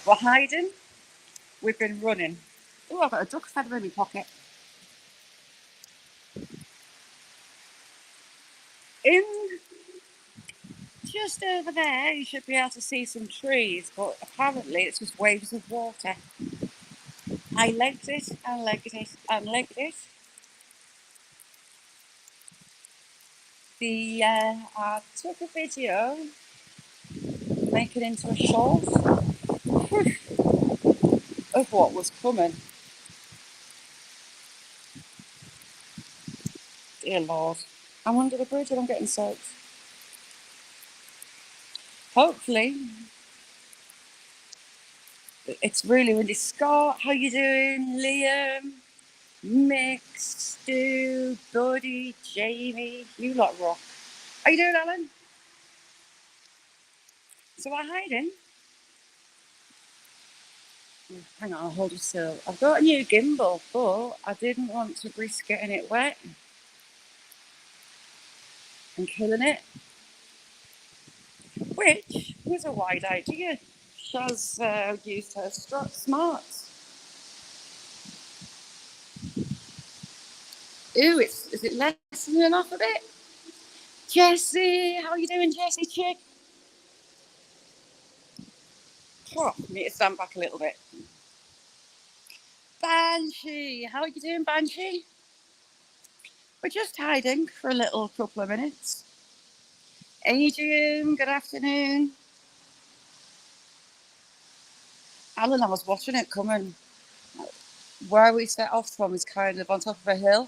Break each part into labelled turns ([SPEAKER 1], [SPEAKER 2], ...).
[SPEAKER 1] We're hiding. We've been running. Oh, I've got a duck feather in my pocket. In just over there, you should be able to see some trees, but apparently it's just waves of water. I legged it and legged it and legged it. I took a video, make it into a short of what was coming. Dear Lord, I'm under the bridge and I'm getting soaked. Hopefully, it's really windy. Scott, how you doing? Liam, Mick, Stu, Buddy, Jamie, you lot rock. How you doing, Alan? So we're hiding. Hang on, I'll hold it still. I've got a new gimbal, but I didn't want to risk getting it wet and killing it, which was a wide idea. Shaz used her smarts. Ooh, is it lessening off a bit? Jessie, how are you doing, Jessie chick? Oh, I need to stand back a little bit. Banshee, how are you doing, Banshee? We're just hiding for a little couple of minutes. Adrian, good afternoon. Alan, I was watching it coming. Where we set off from is kind of on top of a hill.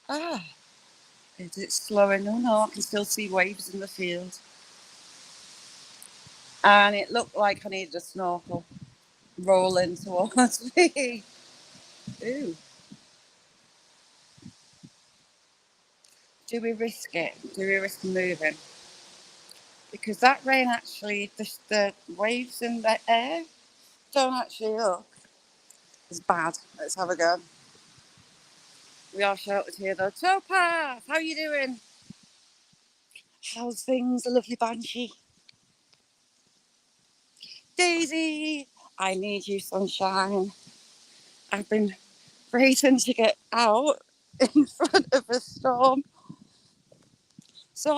[SPEAKER 1] Ah, is it slowing? No, I can still see waves in the field. And it looked like I needed a snorkel rolling towards me. Ooh. Do we risk it? Do we risk moving? Because that rain actually, the waves in the air don't actually look as bad. Let's have a go. We are sheltered here though. Topaz, how are you doing? How's things, a lovely Banshee? Daisy, I need you, sunshine. I've been racing to get out in front of a storm. So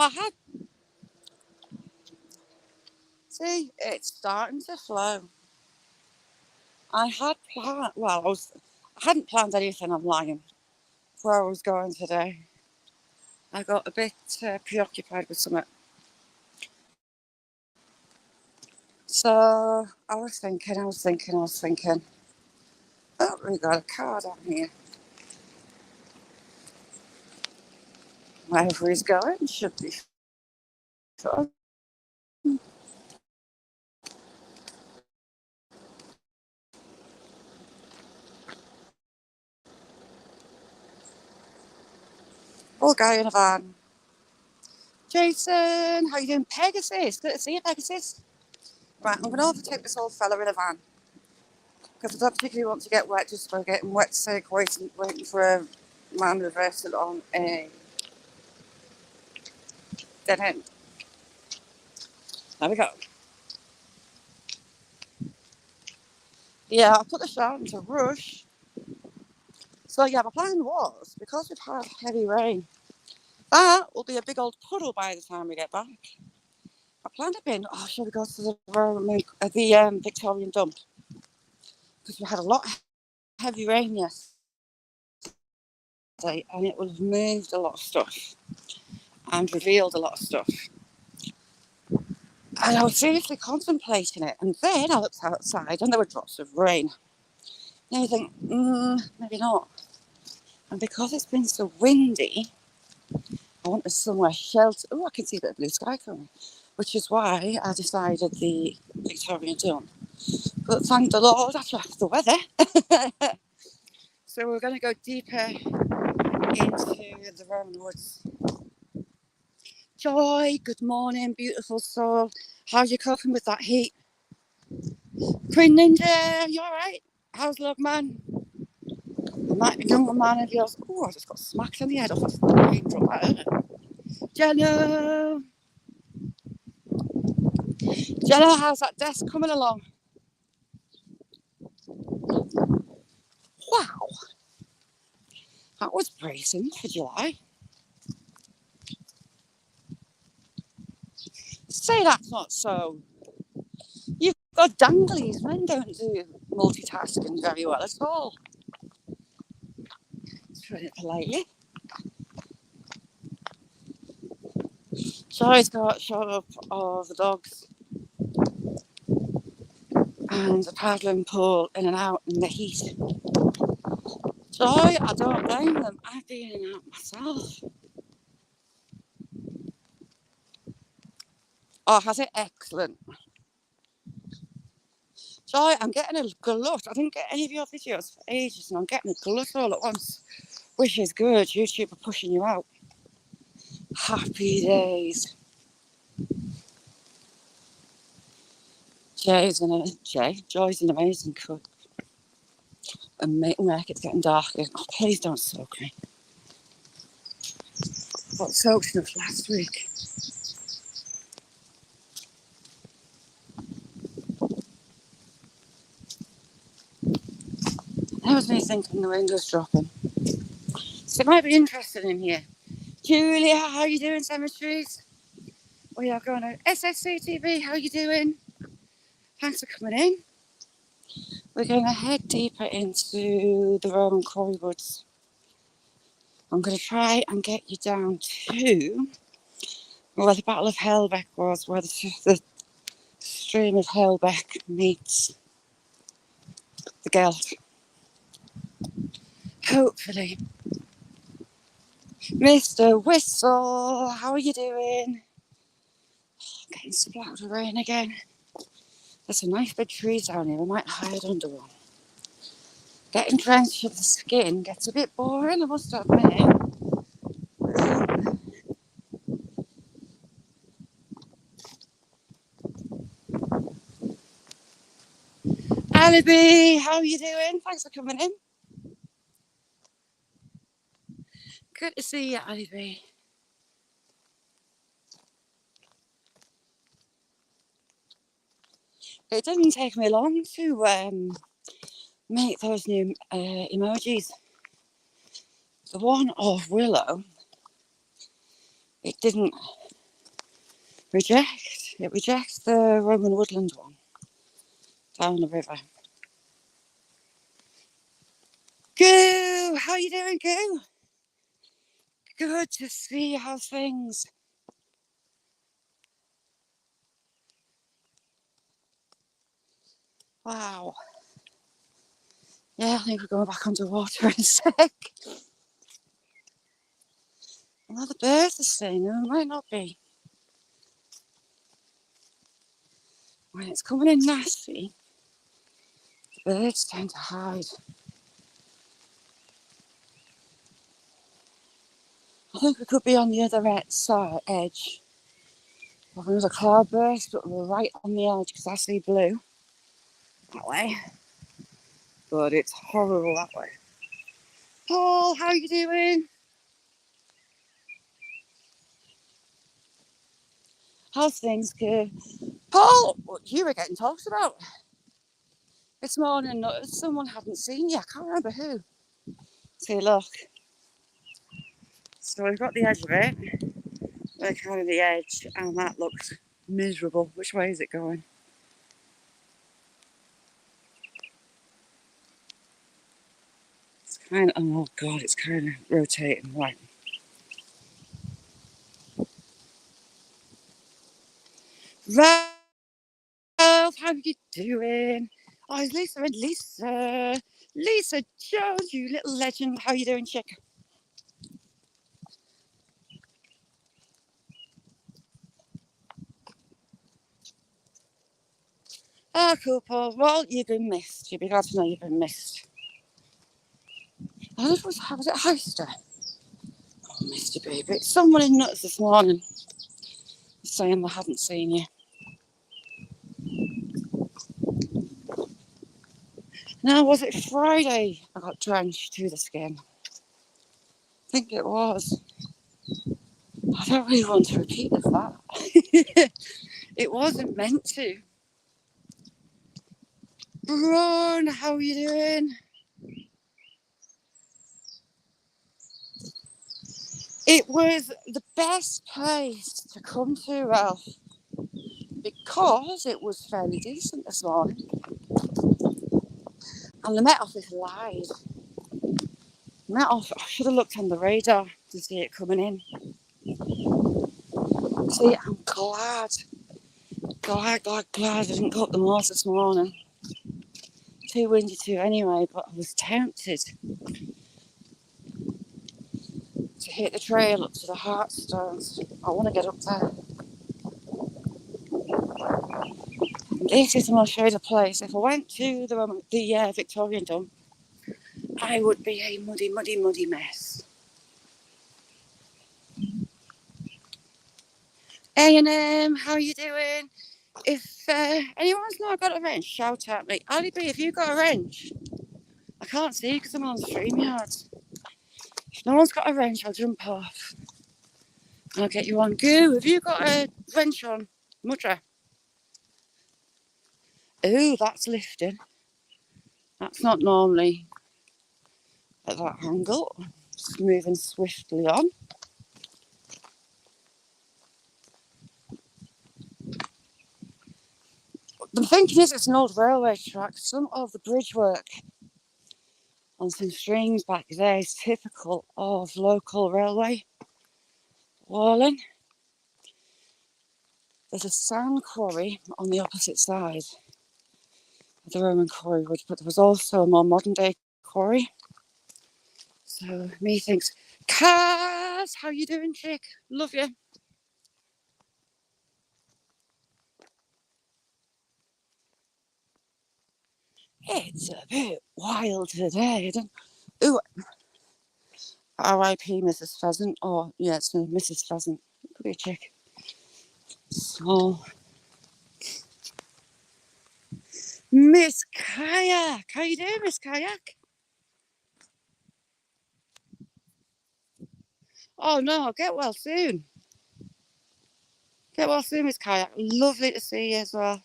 [SPEAKER 1] see, it's starting to flow. I hadn't planned anything, I'm lying, where I was going today. I got a bit preoccupied with something. So I was thinking, oh, we got a car down here. Wherever he's going should be fun. Old guy in a van. Jason, how you doing? Pegasus, good to see you, Pegasus. Right, I'm going to overtake this old fella in a van because I don't particularly want to get wet just for getting wet sake, waiting for a man reversing on a dead end. There we go. Yeah, I put the shower into rush. So yeah, my plan was, because we've had heavy rain, that will be a big old puddle by the time we get back. My plan had been, shall we go to the Victorian dump? Because we had a lot of heavy rain yesterday and it would have moved a lot of stuff and revealed a lot of stuff. And I was seriously contemplating it. And then I looked outside and there were drops of rain. And you think, maybe not. And because it's been so windy, I wanted somewhere sheltered. Oh, I can see a bit of blue sky coming. Which is why I decided the Victorian dump. But thank the Lord, I trust the weather. So we're going to go deeper into the Roman woods. Joy, good morning, beautiful soul. How's you coping with that heat? Queen Ninja, you alright? How's love, man? I might be younger man of yours. Oh, I just got smacked in the head off a raindrop. Jenna! Jenna, how's that desk coming along? Wow, that was bracing for July. Say that's not so. You've got danglies. Men don't do multitasking very well at all. Put it politely. Joy's got shot up of the dogs and a paddling pool in and out in the heat. Joy, I don't blame them. I've been in and out myself. Oh, has it? Excellent. Joy, I'm getting a glut. I didn't get any of your videos for ages and I'm getting a glut all at once, which is good. YouTube are pushing you out. Happy days. Joy's an amazing cook. And Mark, it's getting darker. Oh, please don't soak me. I got soaked enough last week. That was me thinking the wind was dropping. So it might be interesting in here. Julia, how are you doing, Cemeteries? We are going to SSC TV. How are you doing? Thanks for coming in. We're going to head deeper into the Roman quarry woods. I'm going to try and get you down to where the Battle of Helbeck was, where the stream of Helbeck meets the Gelt. Hopefully. Mr. Whistle, how are you doing? Getting splattered with rain again. There's some nice big trees down here. We might hide under one. Getting drenched with the skin gets a bit boring, I must admit. Alibi, how are you doing? Thanks for coming in. Good to see you, Alibi. It didn't take me long to make those new emojis. The one of Willow, it didn't reject. It rejects the Roman woodland one down the river. Goo, how you doing, Goo? Good to see how things. Wow. Yeah, I think we're going back underwater in a sec. Well, the birds are saying it might not be. When it's coming in nasty, the birds tend to hide. I think we could be on the other edge of another cloudburst, but we're right on the edge because I see blue that way. But it's horrible that way. Paul, how are you doing? How's things, kid? Paul, what you were getting talked about this morning? Someone hadn't seen you. I can't remember who. See, look. So we've got the edge of it. We're kind of the edge, and that looks miserable. Which way is it going? It's kind of, oh God, it's kind of rotating. Right. Ralph, how are you doing? Oh, it's Lisa and Lisa. Lisa Jones, you little legend. How are you doing, chick? Oh, cool, Paul. Well, you've been missed. You'll be glad to know you've been missed. Was it Heister? Oh, Mr. Baby. Someone in Nuts this morning saying they hadn't seen you. Now, was it Friday I got drenched to the skin? I think it was. I don't really want to repeat of that. It wasn't meant to. Ron, how are you doing? It was the best place to come to, Ralph, because it was fairly decent this morning. And the Met Office lied. Met Office, I should have looked on the radar to see it coming in. See, I'm glad I didn't go up the moors this morning. Too windy too anyway, but I was tempted to hit the trail up to the Heartstones. I want to get up there. This is the most shaded place. If I went to the Victorian Dome, I would be a muddy mess. A&M, how are you doing? If anyone's not got a wrench, shout at me. Ali B, have you got a wrench? I can't see because I'm on StreamYard. If no one's got a wrench, I'll jump off. I'll get you on. Goo, have you got a wrench on? Mudra. Ooh, that's lifting. That's not normally at that angle. Just moving swiftly on. The thinking is it's an old railway track. Some of the bridge work on some strings back there is typical of local railway walling. There's a sand quarry on the opposite side of the Roman quarry wood, but there was also a more modern day quarry. So me thinks, Cass, how you doing, chick? Love you. It's a bit wild today. Ooh, R.I.P. Mrs. Pheasant. Oh, yeah, it's no Mrs. Pheasant. Could be a chick. So, Miss Kayak. How you doing, Miss Kayak? Oh, no, get well soon. Get well soon, Miss Kayak. Lovely to see you as well.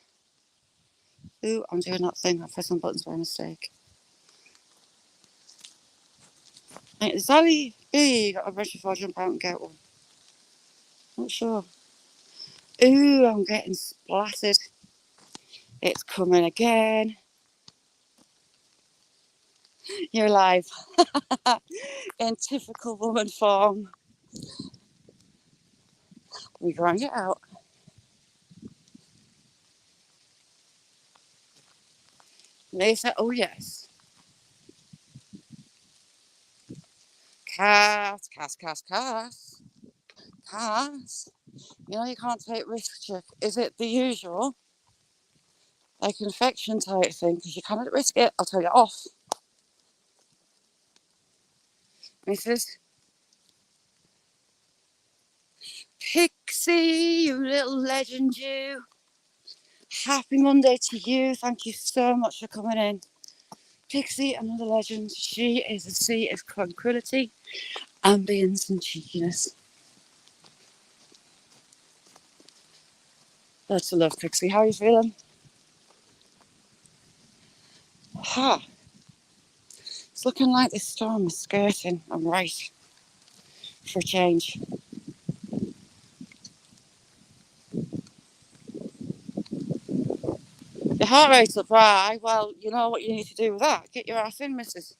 [SPEAKER 1] Ooh, I'm doing that thing. I pressed some buttons by mistake. Right, is Ali B got a brush before I jump out and get one? Not sure. Ooh, I'm getting splattered. It's coming again. You're live. In typical woman form. We grind it out. Lisa, oh yes. Cass. Cass. You know you can't take risks, chick. Is it the usual, like infection type thing? Because you cannot risk it. I'll tell you off. Mrs. Pixie, you little legend, you. Happy Monday to you. Thank you so much for coming in. Pixie, another legend. She is a sea of tranquility, ambience, and cheekiness. Lots of love, Pixie. How are you feeling? Ha! It's looking like this storm is skirting. I'm right. For a change. Your heart rate's up high. Well, you know what you need to do with that. Get your ass in, missus.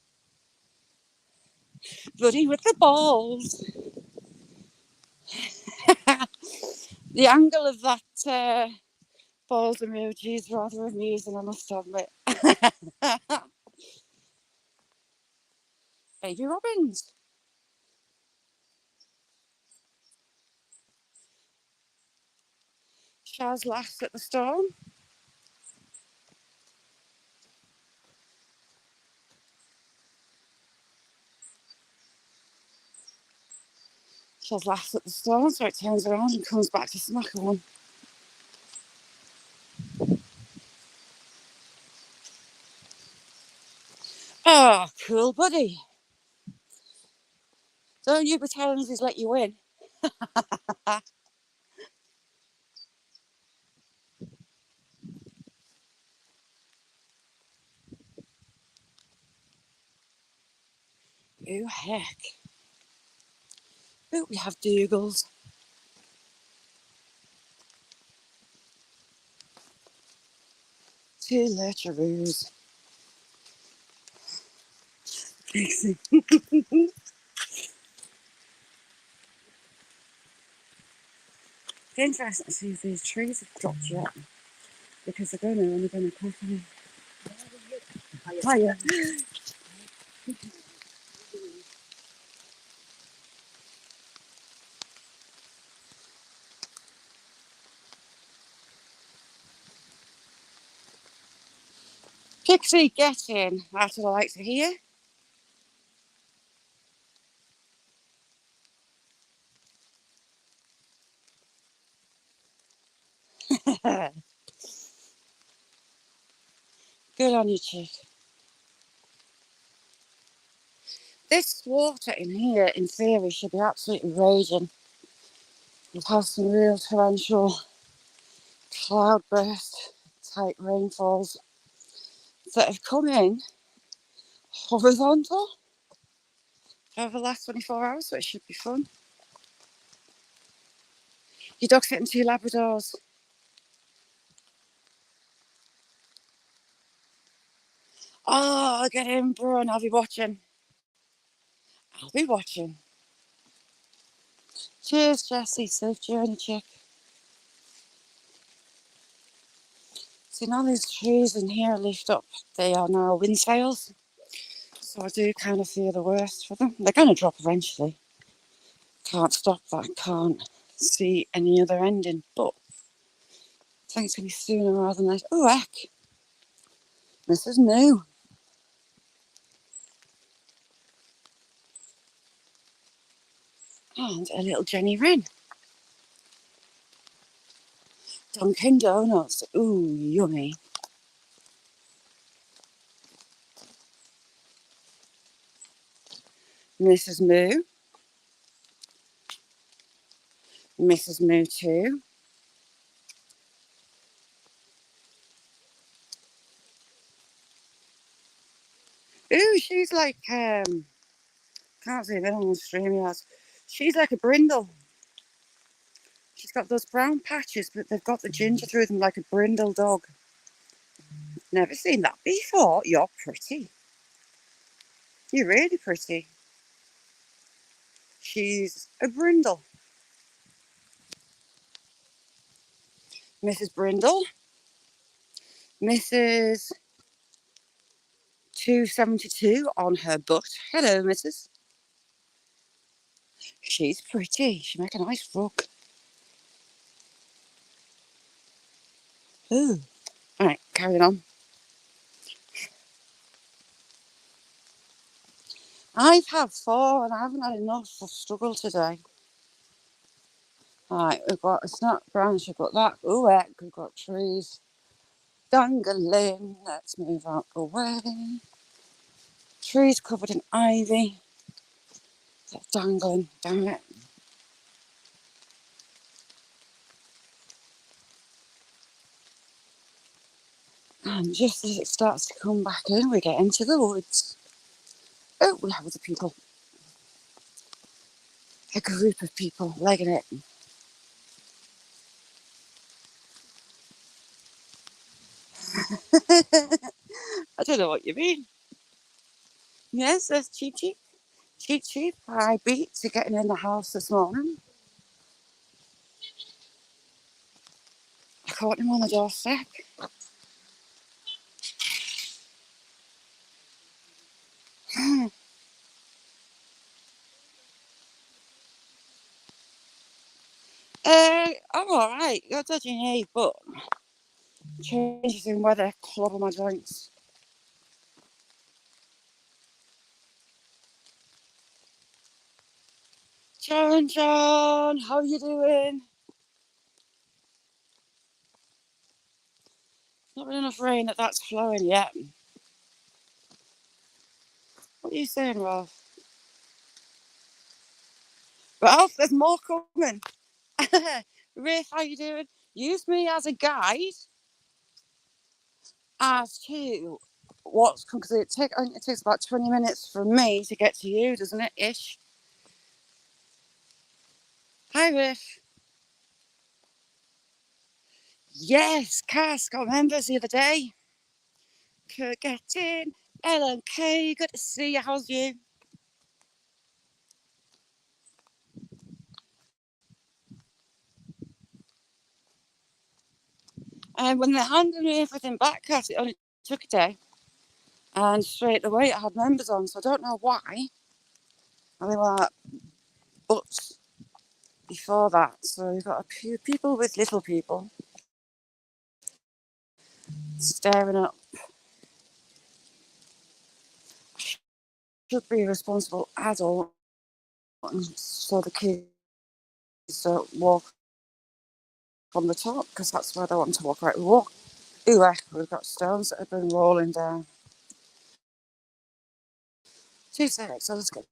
[SPEAKER 1] Bloody with the balls. The angle of that balls emoji is rather amusing, I must admit. Baby Robbins. Shaz laughs at the storm. Shaz laughs at the storm, so it turns around and comes back to smack her one. Oh, cool, buddy. Don't you be telling us he's let you in. Oh, heck. Oh, we have Dougals. Two lurcheroos. Interesting to see if these trees have dropped yet. Because they're going to, and they're going to quickly. Hiya. Pixie, get in. That's what I like to hear. Good on you, chick. This water in here, in theory, should be absolutely raging. We've had some real torrential cloudburst type rainfalls that have come in horizontal over the last 24 hours, so it should be fun. Your dog's getting 2 Labradors. Oh, get in, Brun. I'll be watching. I'll be watching. Cheers, Jessie. Safe journey, chick. See, now these trees in here lift up. They are now wind sails. So I do kind of fear the worst for them. They're going to drop eventually. Can't stop that. Can't see any other ending. But I think it's going to be sooner rather than later. Oh, heck. This is new. And a little Jenny Wren. Dunkin' Donuts. Ooh, yummy. Mrs. Moo. Mrs. Moo too. Ooh, she's like, can't see a bit on the stream yet. She's like a brindle. She's got those brown patches, but they've got the ginger through them like a brindle dog. Never seen that before. You're pretty. You're really pretty. She's a brindle. Mrs. Brindle. Mrs. 272 on her butt. Hello, Mrs. She's pretty. She make a nice rug. Ooh. All right, carrying on. I've had 4 and I haven't had enough. I've struggled today. All right, we've got a snap branch. We've got that. Ooh, heck, we've got trees. Dangling. Let's move out the way. Trees covered in ivy. That's dangling. Damn it. And just as it starts to come back in, we get into the woods. Oh, we have other people. A group of people legging it. I don't know what you mean. Yes, there's Cheep Cheep. Cheep Cheep, I beat to getting in the house this morning. I caught him on the doorstep. I'm alright. You're dodging a but changes in weather clobber my joints. John, how you doing? Not been enough rain that's flowing yet. What are you saying, Ralph? Ralph, there's more coming. Riff, how you doing? Use me as a guide as to what's because I think it takes about 20 minutes from me to get to you, doesn't it? Ish. Hi, Riff. Yes, Cass got members the other day. Could get in. LNK, good to see you. How's you? And when they handed me everything back, Cass, it only took a day. And straight away it had members on, so I don't know why. And they were like, but before that, so you've got a few people with little people staring up. Should be a responsible adult, so the kids don't walk from the top, because that's where they want to walk. Right, we walk. Ooh, we've got stones that have been rolling down. 2 seconds, so let's go.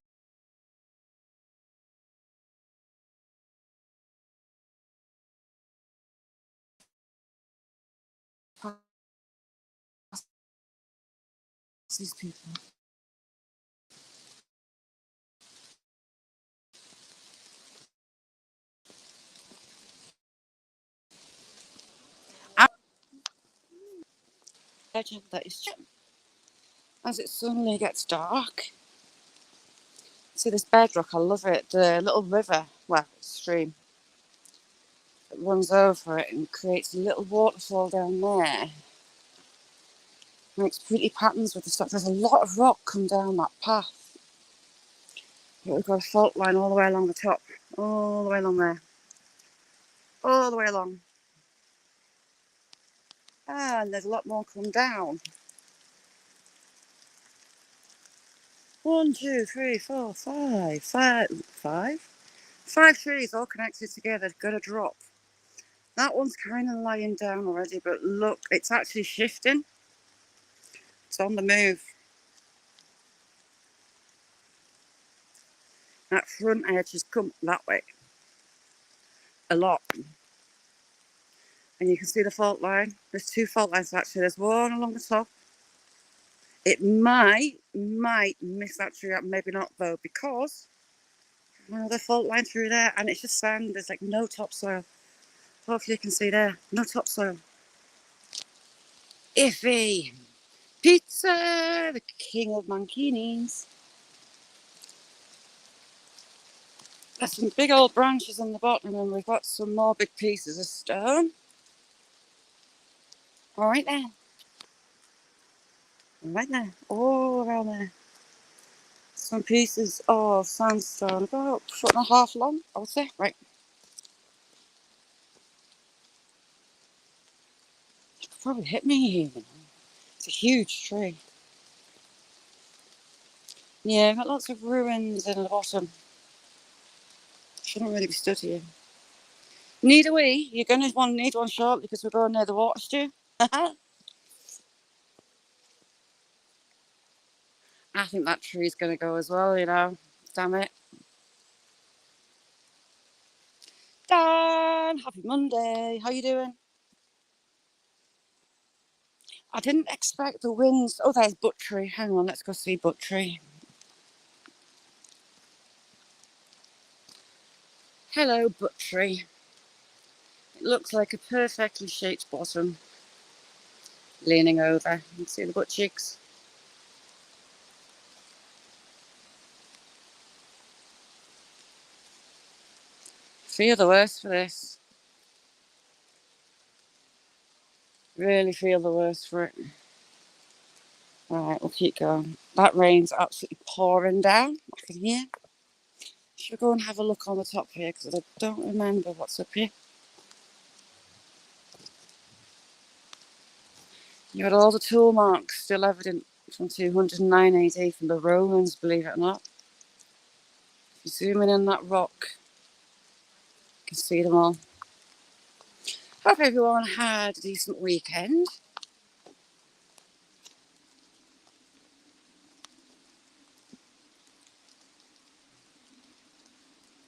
[SPEAKER 1] These people. Legend that is as it suddenly gets dark. See this bedrock, I love it. The little river, well, stream, that runs over it and creates a little waterfall down there. Makes pretty patterns with the stuff. There's a lot of rock come down that path. We've got a fault line all the way along the top, all the way along there, all the way along. And there's a lot more come down. 1, 2, 3, 4, 5, 5 trees all connected together, got a drop. That one's kind of lying down already, but look, it's actually shifting. It's on the move. That front edge has come that way a lot. And you can see the fault line. There's 2 fault lines actually. There's one along the top. It might miss that tree up, maybe not though, because another fault line through there, and it's just sand. There's like no topsoil. Hopefully you can see there, no topsoil. Iffy. Pizza, the king of mankinis. There's some big old branches on the bottom, and we've got some more big pieces of stone. All right there. Right there. All around there. Some pieces of sandstone, about 1.5 foot long, I would say. Right. You could probably hit me here, you know. It's a huge tree. Yeah, got lots of ruins in the bottom. Shouldn't really be stood here. Need a wee? You're going to need one shortly because we're going near the water stew. I think that tree's going to go as well, you know. Damn it. Dan, happy Monday. How you doing? I didn't expect the winds. Oh, there's Buttree. Hang on, let's go see Buttree. Hello, Buttree. It looks like a perfectly shaped bottom. Leaning over. You can see the butt cheeks. Feel the worst for this. Really feel the worst for it. Alright, we'll keep going. That rain's absolutely pouring down. I can hear. Should we go and have a look on the top here because I don't remember what's up here. You got all the tool marks still evident from 209 AD from the Romans, believe it or not. If you zoom in on that rock, you can see them all. Hope everyone had a decent weekend.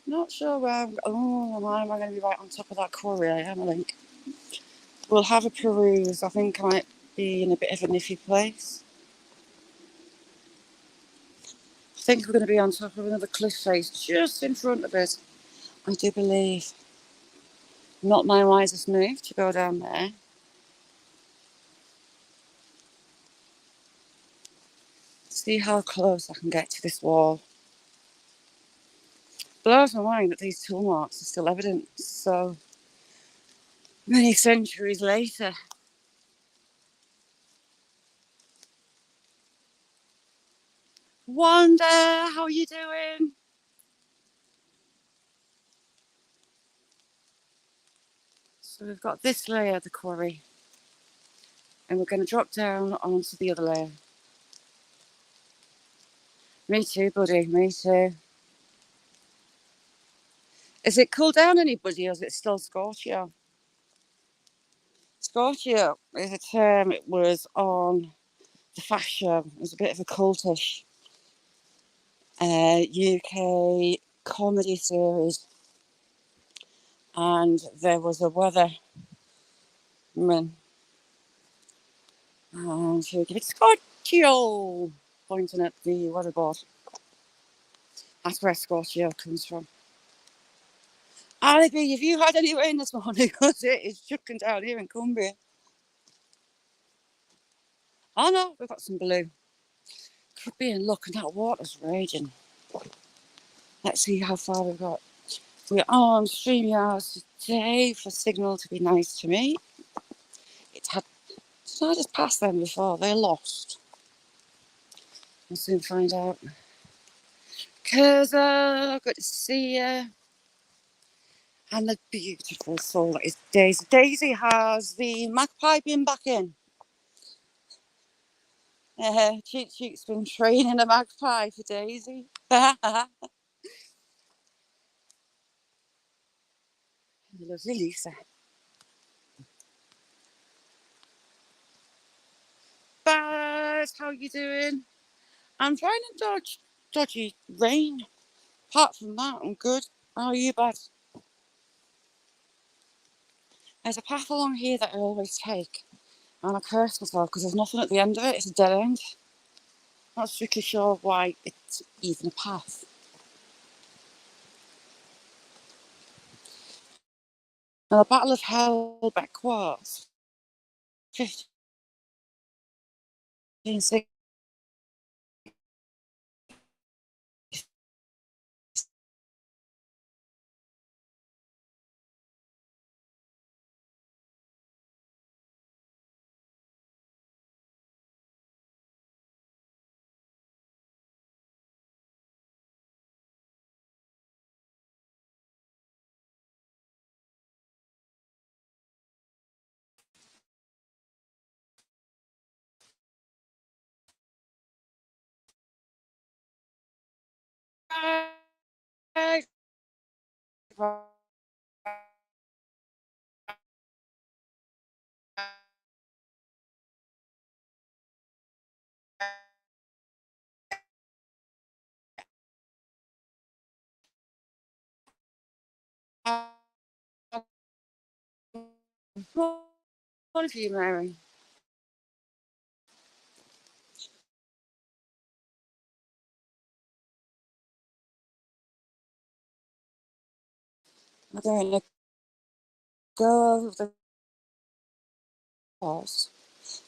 [SPEAKER 1] Not sure where am I going to be right on top of that quarry? I am, I think. We'll have a peruse. I think I might be in a bit of a niffy place. think we're going to be on top of another cliff face just in front of us. I do believe. Not my wisest move to go down there. See how close I can get to this wall. Blows my mind that these tool marks are still evident so many centuries later. Wanda, how are you doing? So we've got this layer of the quarry, and we're going to drop down onto the other layer. Me too, buddy, me too. Has it cooled down anybody, or is it still Scorchio? Scorchio is a term it was on the Fast Show. It was a bit of a cultish UK comedy series, and there was a weatherman, and she would give it Scorchio, pointing at the weatherboard. That's where Scorchio comes from. Alibi, have you had any rain this morning? Because it is chucking down here in Cumbria. Oh no, we've got some blue. Could be in luck, and that water's raging. Let's see how far we've got. We're on StreamYard today for signal to be nice to me. So I just passed them before, they're lost. We'll soon find out. Kurza, good to see you. And the beautiful soul that is Daisy. Daisy, has the magpie been back in? Cheek Cheek's been training a magpie for Daisy. Lovely Lisa. Baz, how you doing? I'm trying to dodge dodgy rain. Apart from that, I'm good. How are you, Baz? There's a path along here that I always take. And I curse myself because there's nothing at the end of it. It's a dead end. Not strictly sure why it's even a path. Now, the Battle of Hellbeck was 1560. One of you, Mary. I'm going to go over the walls.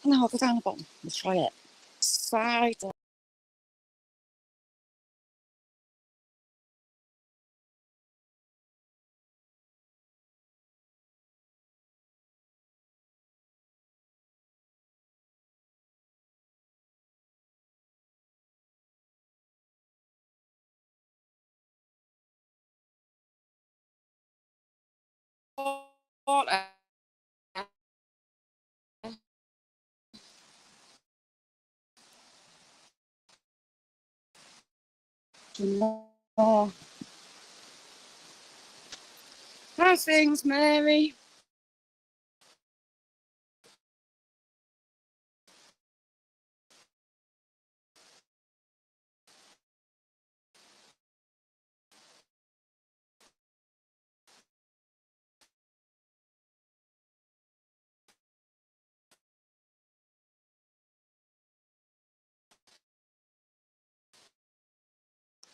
[SPEAKER 1] And now I'll go down the bottom. We'll try it. Side. Water. More. How's things, Mary?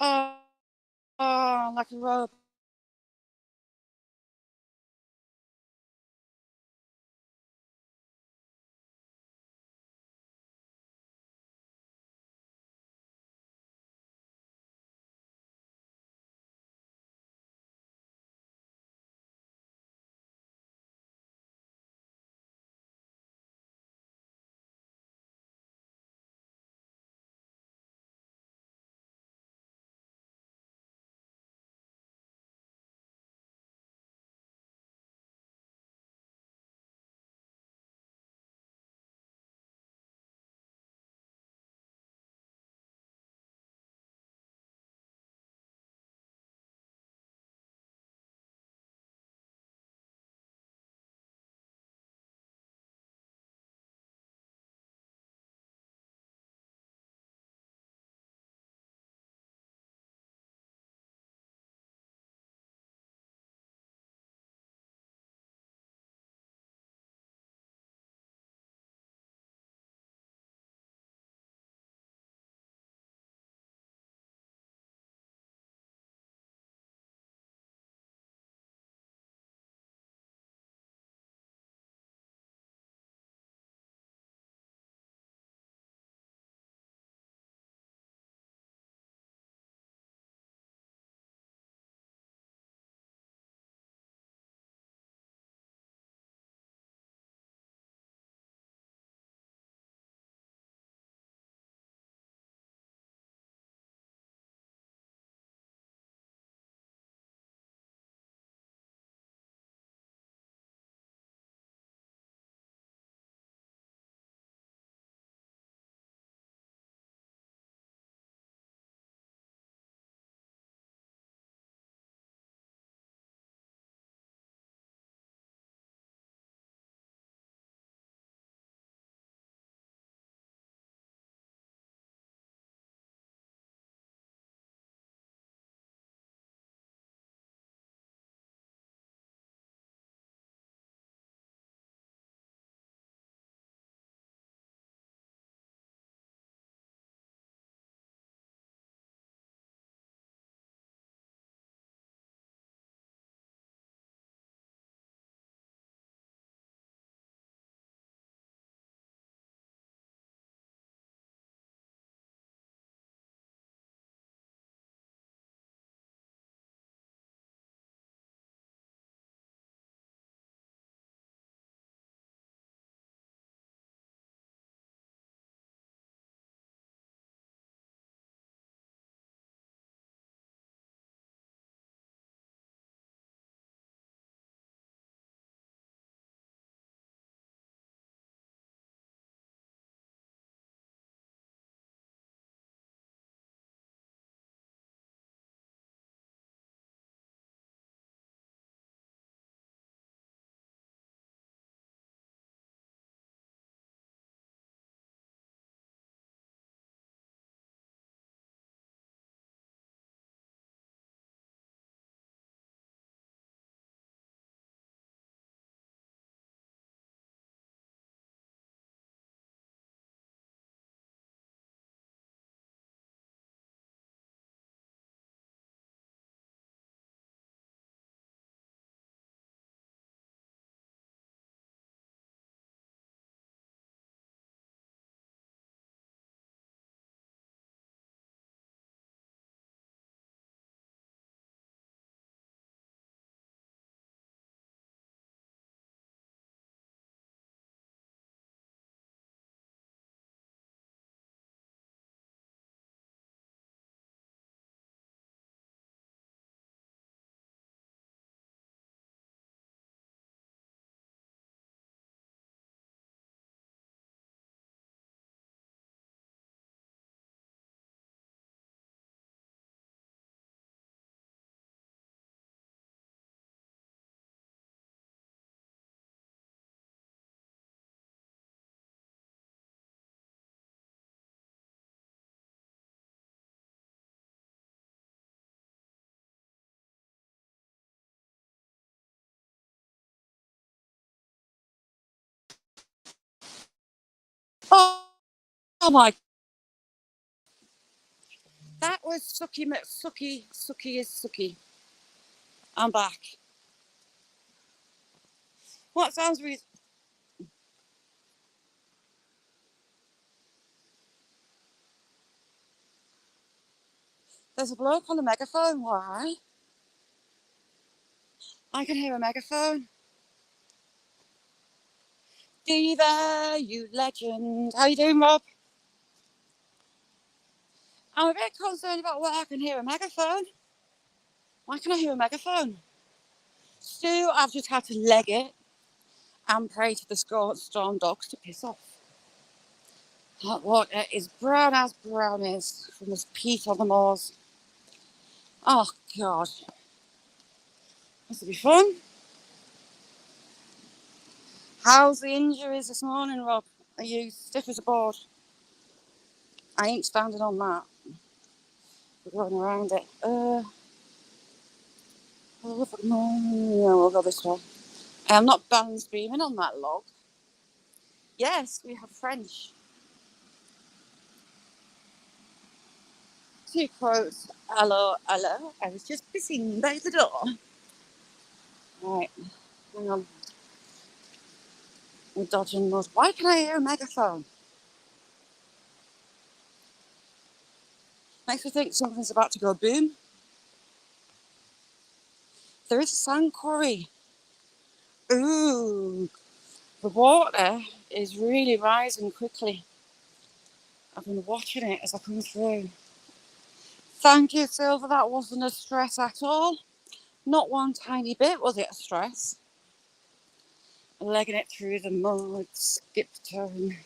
[SPEAKER 1] Oh, oh, like a robot. Oh, oh my, That was Sucky McSucky. Sucky is Sucky. I'm back. What sounds really... There's a bloke on the megaphone. Why? I can hear a megaphone. Diva, you legend. How you doing, Rob? I'm a bit concerned about why I can hear a megaphone. Why can I hear a megaphone? Stu, I've just had to leg it and pray to the storm dogs to piss off. Hot water is brown as brown is from this peat on the moors. Oh, God. This will be fun. How's the injuries this morning, Rob? Are you stiff as a board? I ain't standing on that. We're going around it. We'll go this way. I am not balance beaming on that log. Yes, we have French. Two quotes. Hello, hello. I was just pissing by the door. Right, hang on. We're dodging those. Why can I hear a megaphone? Makes me think something's about to go boom. There is a sand quarry. Ooh, the water is really rising quickly. I've been watching it as I come through. Thank you, Silver. That wasn't a stress at all. Not one tiny bit was it a stress. Legging it through the mud, skip turn.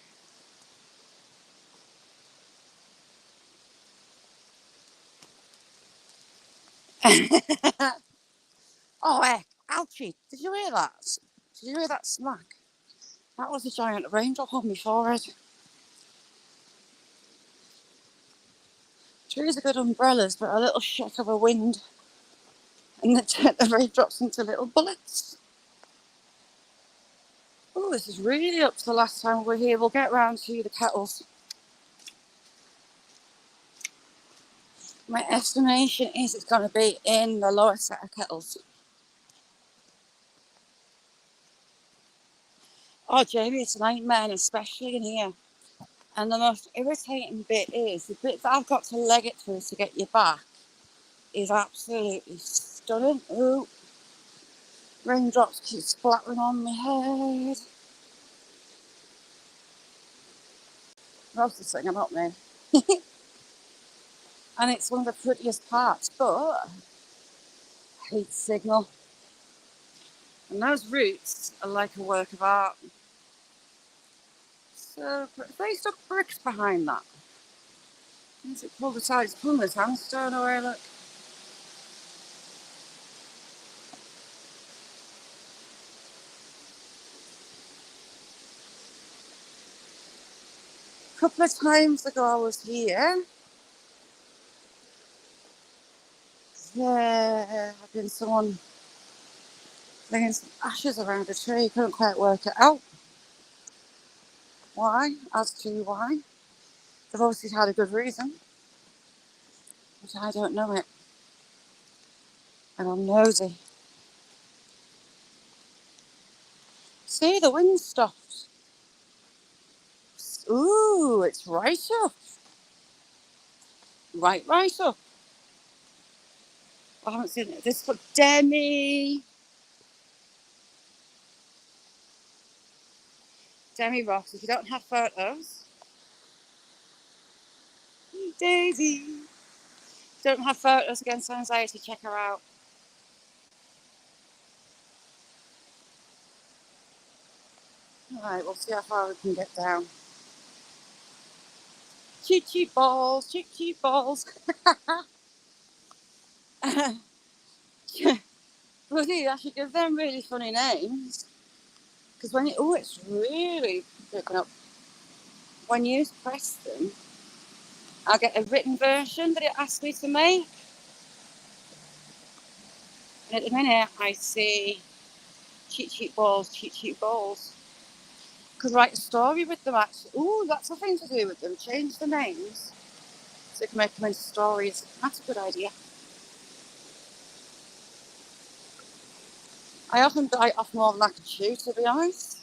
[SPEAKER 1] Oh, heck, ouchie. Did you hear that? Did you hear that smack? That was a giant raindrop on my forehead. Trees are good umbrellas, but a little shake of a wind and they turn the raindrops into little bullets. Oh, this is really up to the last time we're here. We'll get round to the kettles. My estimation is it's going to be in the lower set of kettles. Oh, Jamie, it's a nightmare, especially in here. And the most irritating bit is the bit that I've got to leg it through to get you back is absolutely stunning. Ooh, raindrops keep splattering on my head. Rob's just saying I'm up now. And it's one of the prettiest parts, but I hate signal. And those roots are like a work of art. So they stuck bricks behind that. Is it pulled aside? It's pulling the sandstone away, look. A couple of times ago I was here. There had been someone laying some ashes around a tree. Couldn't quite work it out. Why? As to why. They've obviously had a good reason. But I don't know it. And I'm nosy. See, the wind stopped. Ooh, it's right up. Right up. I haven't seen it. This one, Demi Ross. If you don't have photos, Daisy. Don't have photos against anxiety. Check her out. All right, we'll see how far we can get down. Cheat cheat balls. Bloody, I should give them really funny names. Because when it's really picking up. When you press them, I get a written version that it asks me to make. And at the minute, I see cheat balls. Could write a story with them, actually. Ooh, that's the thing to do with them. Change the names So you can make them into stories. That's a good idea. I often bite off more than I can chew, to be honest.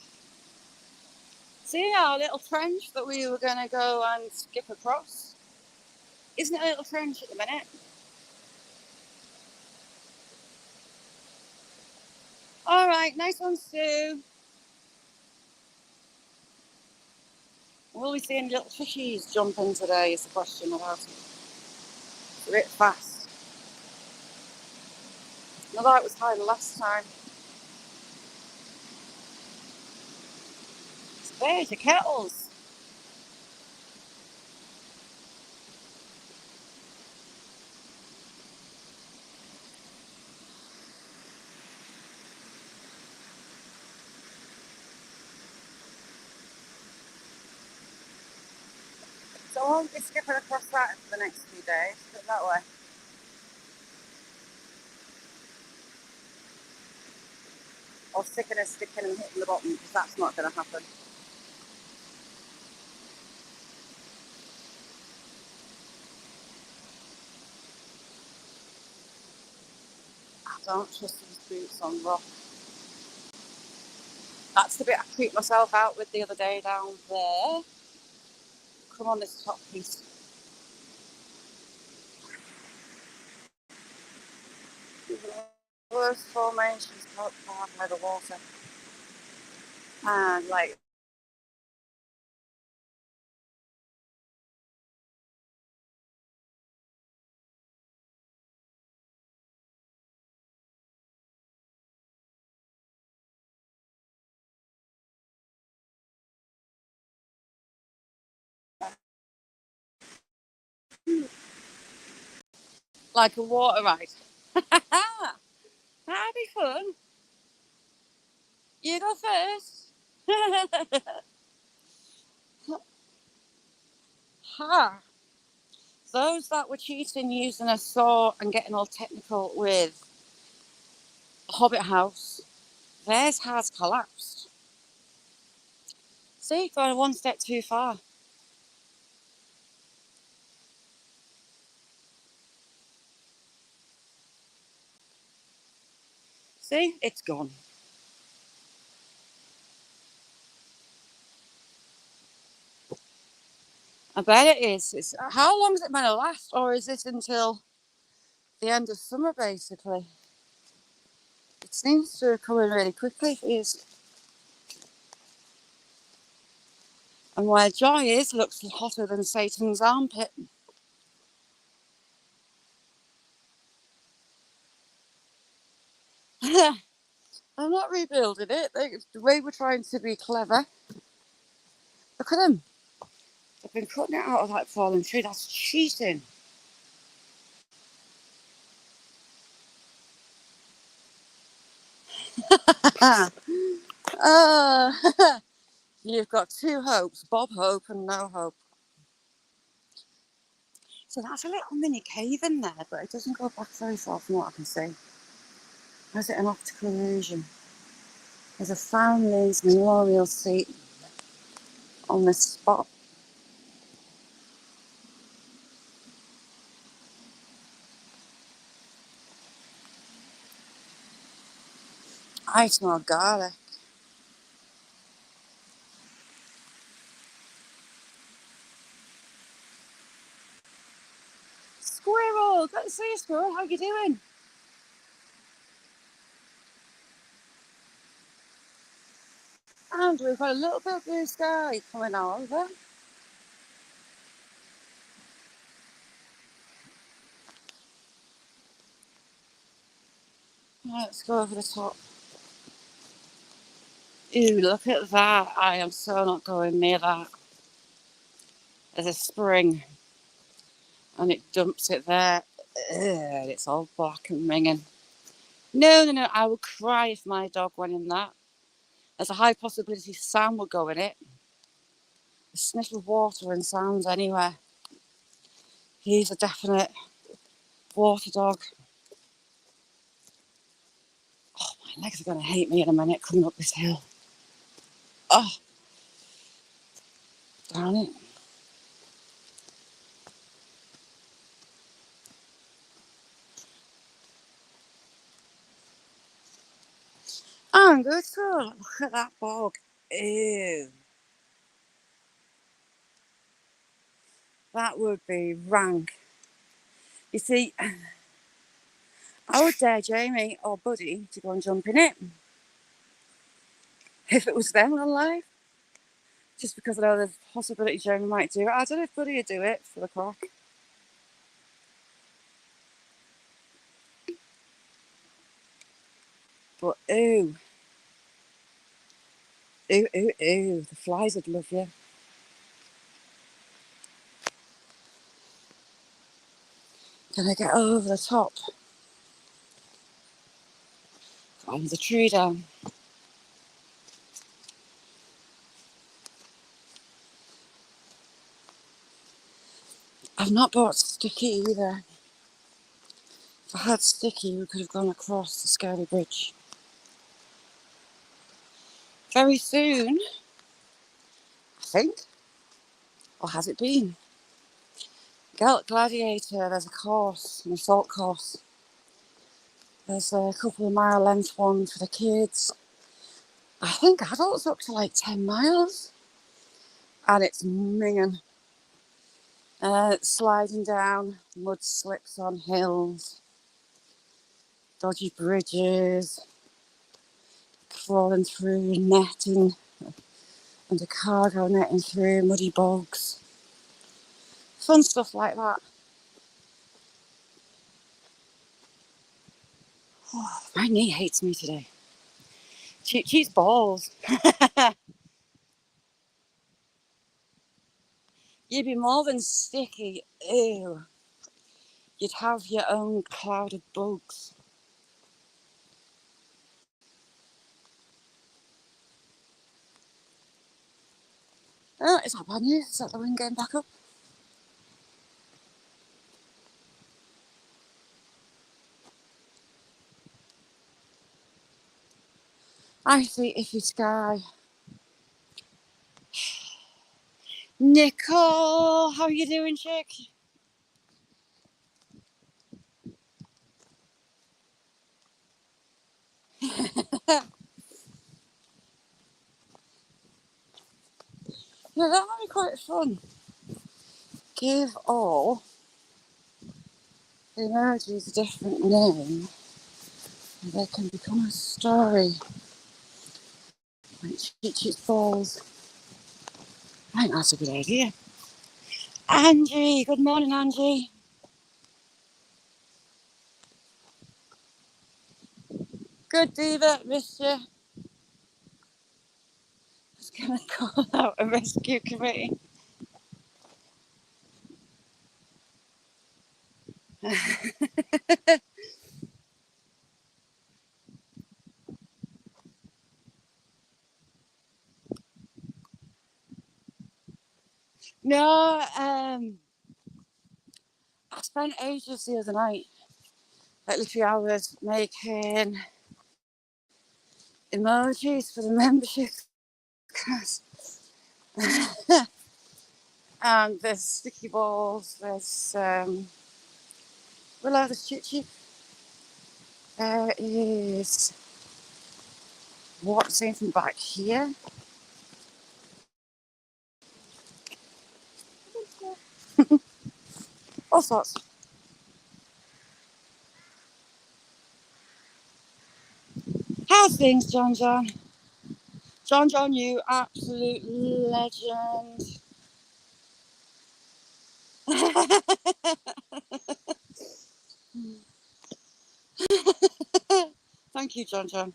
[SPEAKER 1] See our little trench that we were going to go and skip across? Isn't it a little trench at the minute? All right, nice one, Sue. Will we see any little fishies jumping today is the question about it. It's a bit fast. I thought it was high the last time. There's your kettles. So I won't be skipping across that for the next few days, put it that way. Or sticking and hitting the bottom, because that's not going to happen. I don't trust these boots on rock. That's the bit I creeped myself out with the other day down there. Come on, this top piece. Worst formations by the water. And like, a water ride. That'd be fun. You go first. Ha! Those that were cheating using a saw and getting all technical with Hobbit House, theirs has collapsed. See, going one step too far. See, it's gone. I bet it is. How long is it going to last, or is this until the end of summer, basically? It seems to come in really quickly. It is. And where Joy is, looks hotter than Satan's armpit. I'm not rebuilding it. The way we're trying to be clever. Look at them. They've been cutting it out of that fallen tree. That's cheating. uh, you've got two hopes, Bob Hope and No Hope. So that's a little mini cave in there, but it doesn't go back very far from what I can see. Or is it an optical illusion? There's a Foundlings memorial seat on this spot. I smell garlic. Squirrel! Good to see you, squirrel. How you doing? And we've got a little bit of blue sky coming over. Let's go over the top. Ooh, look at that. I am so not going near that. There's a spring and it dumps it there. Ugh, it's all black and ringing. No. I would cry if my dog went in that. There's a high possibility Sam would go in it. A sniff of water and sounds anywhere. He's a definite water dog. Oh, my legs are going to hate me in a minute coming up this hill. Oh, darn it. on, good girl. Look at that bog. Ew. That would be rank. You see, I would dare Jamie or Buddy to go and jump in it if it was them alive. Just because I know there's a possibility Jamie might do it. I don't know if Buddy would do it for the crack. But ooh. Ooh, ooh, ooh. The flies would love you. Can I get over the top? Climb the tree down. I've not bought Sticky either. If I had Sticky, we could have gone across the Scary Bridge. Very soon, I think. Or has it been? Gladiator, there's a course, an assault course. There's a couple of mile length one for the kids. I think adults up to like 10 miles. And it's minging. Sliding down, mud slips on hills, dodgy bridges, crawling through netting, under cargo netting through muddy bogs. Fun stuff like that. Oh, my knee hates me today. Cheats balls. You'd be more than sticky. Ew. You'd have your own cloud of bugs. Oh, is that bad news? Is that the wind getting back up? I see iffy sky. Nicole, how are you doing, chick? Yeah, that might be quite fun. Give all the emojis a different name and they can become a story. Like Cheat Balls. I think that's a good idea. Angie, good morning, Angie. Good diva, missed you. I was going to call out a rescue committee. No, I spent ages the other night, like literally hours, making emojis for the membership. And there's sticky balls, there's Willow, there's Chit. There is what's anything back here. All sorts. How's things, John John? John John, you absolute legend. Thank you, John John.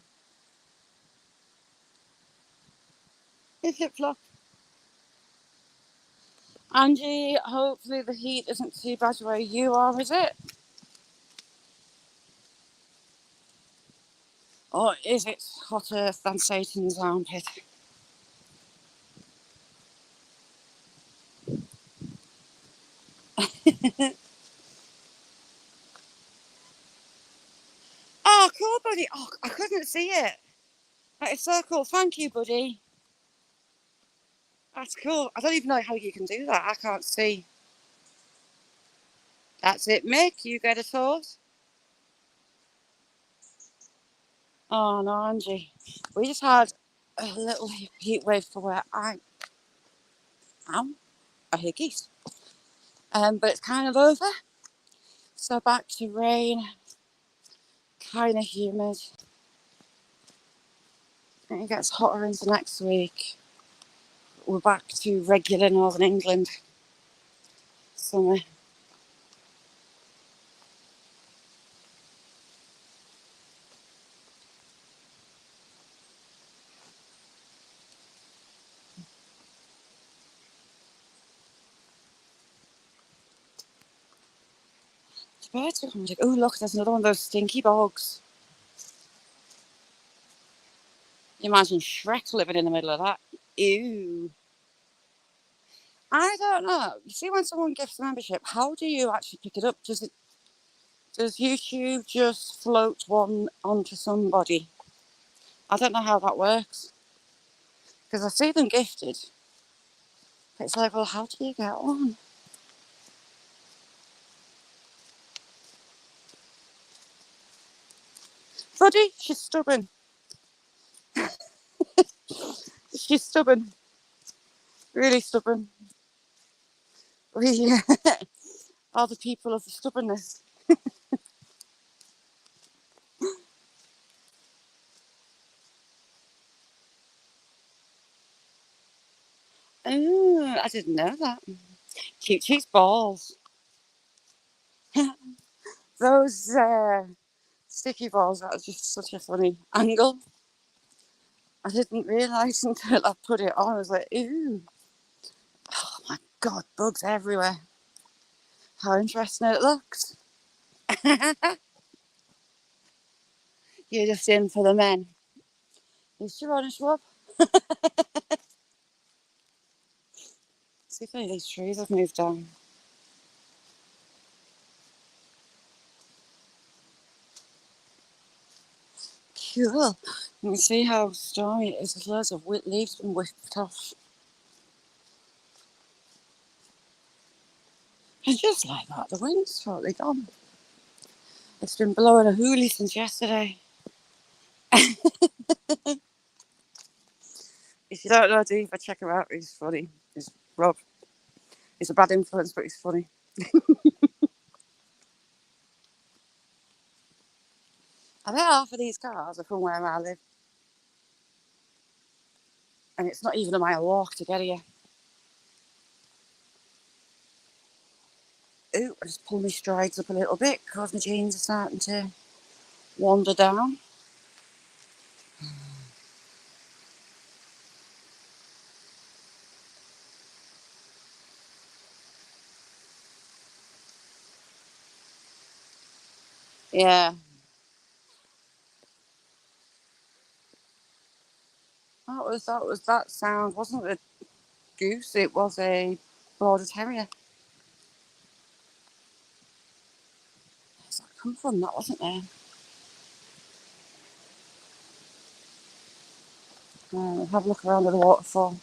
[SPEAKER 1] Flip flop. Angie, hopefully the heat isn't too bad where you are, is it? Or is it hotter than Satan's armpit? Oh, cool, buddy. Oh, I couldn't see it. That is so cool. Thank you, buddy. That's cool. I don't even know how you can do that. I can't see. That's it, Mick. You get a toast. Oh no, Angie. We just had a little heat wave for where I am, a hickeys. But it's kind of over. So back to rain, kind of humid. And it gets hotter into next week. We're back to regular Northern England summer. The birds are coming. Oh, look, there's another one of those stinky bogs. Imagine Shrek living in the middle of that. Ew. I don't know. You see, when someone gifts a membership, how do you actually pick it up? Does YouTube just float one onto somebody? I don't know how that works. Because I see them gifted. But it's like, well, how do you get on? Buddy, she's stubborn. She's stubborn. Really stubborn. We are the people of the stubbornness. Oh, I didn't know that. Cute cheese balls. Those sticky balls, that was just such a funny angle. I didn't realise until I put it on. I was like, ooh. Oh my God, bugs everywhere. How interesting it looks. You're just in for the men. Is she on a Schwab? See if any of these trees have moved down. Cool. You can see how stormy it is. There's loads of leaves been whipped off. And just like that, the wind's totally gone. It's been blowing a hoolie since yesterday. If you don't know Diva, check him out. He's funny. He's Rob. He's a bad influence, but he's funny. I bet half of these cars are from where I live. And it's not even a mile walk to get here. Ooh, I just pull my strides up a little bit because my jeans are starting to wander down. Yeah. That sound wasn't a goose, it was a border terrier. Where's that come from? That wasn't there. Have a look around at the waterfall.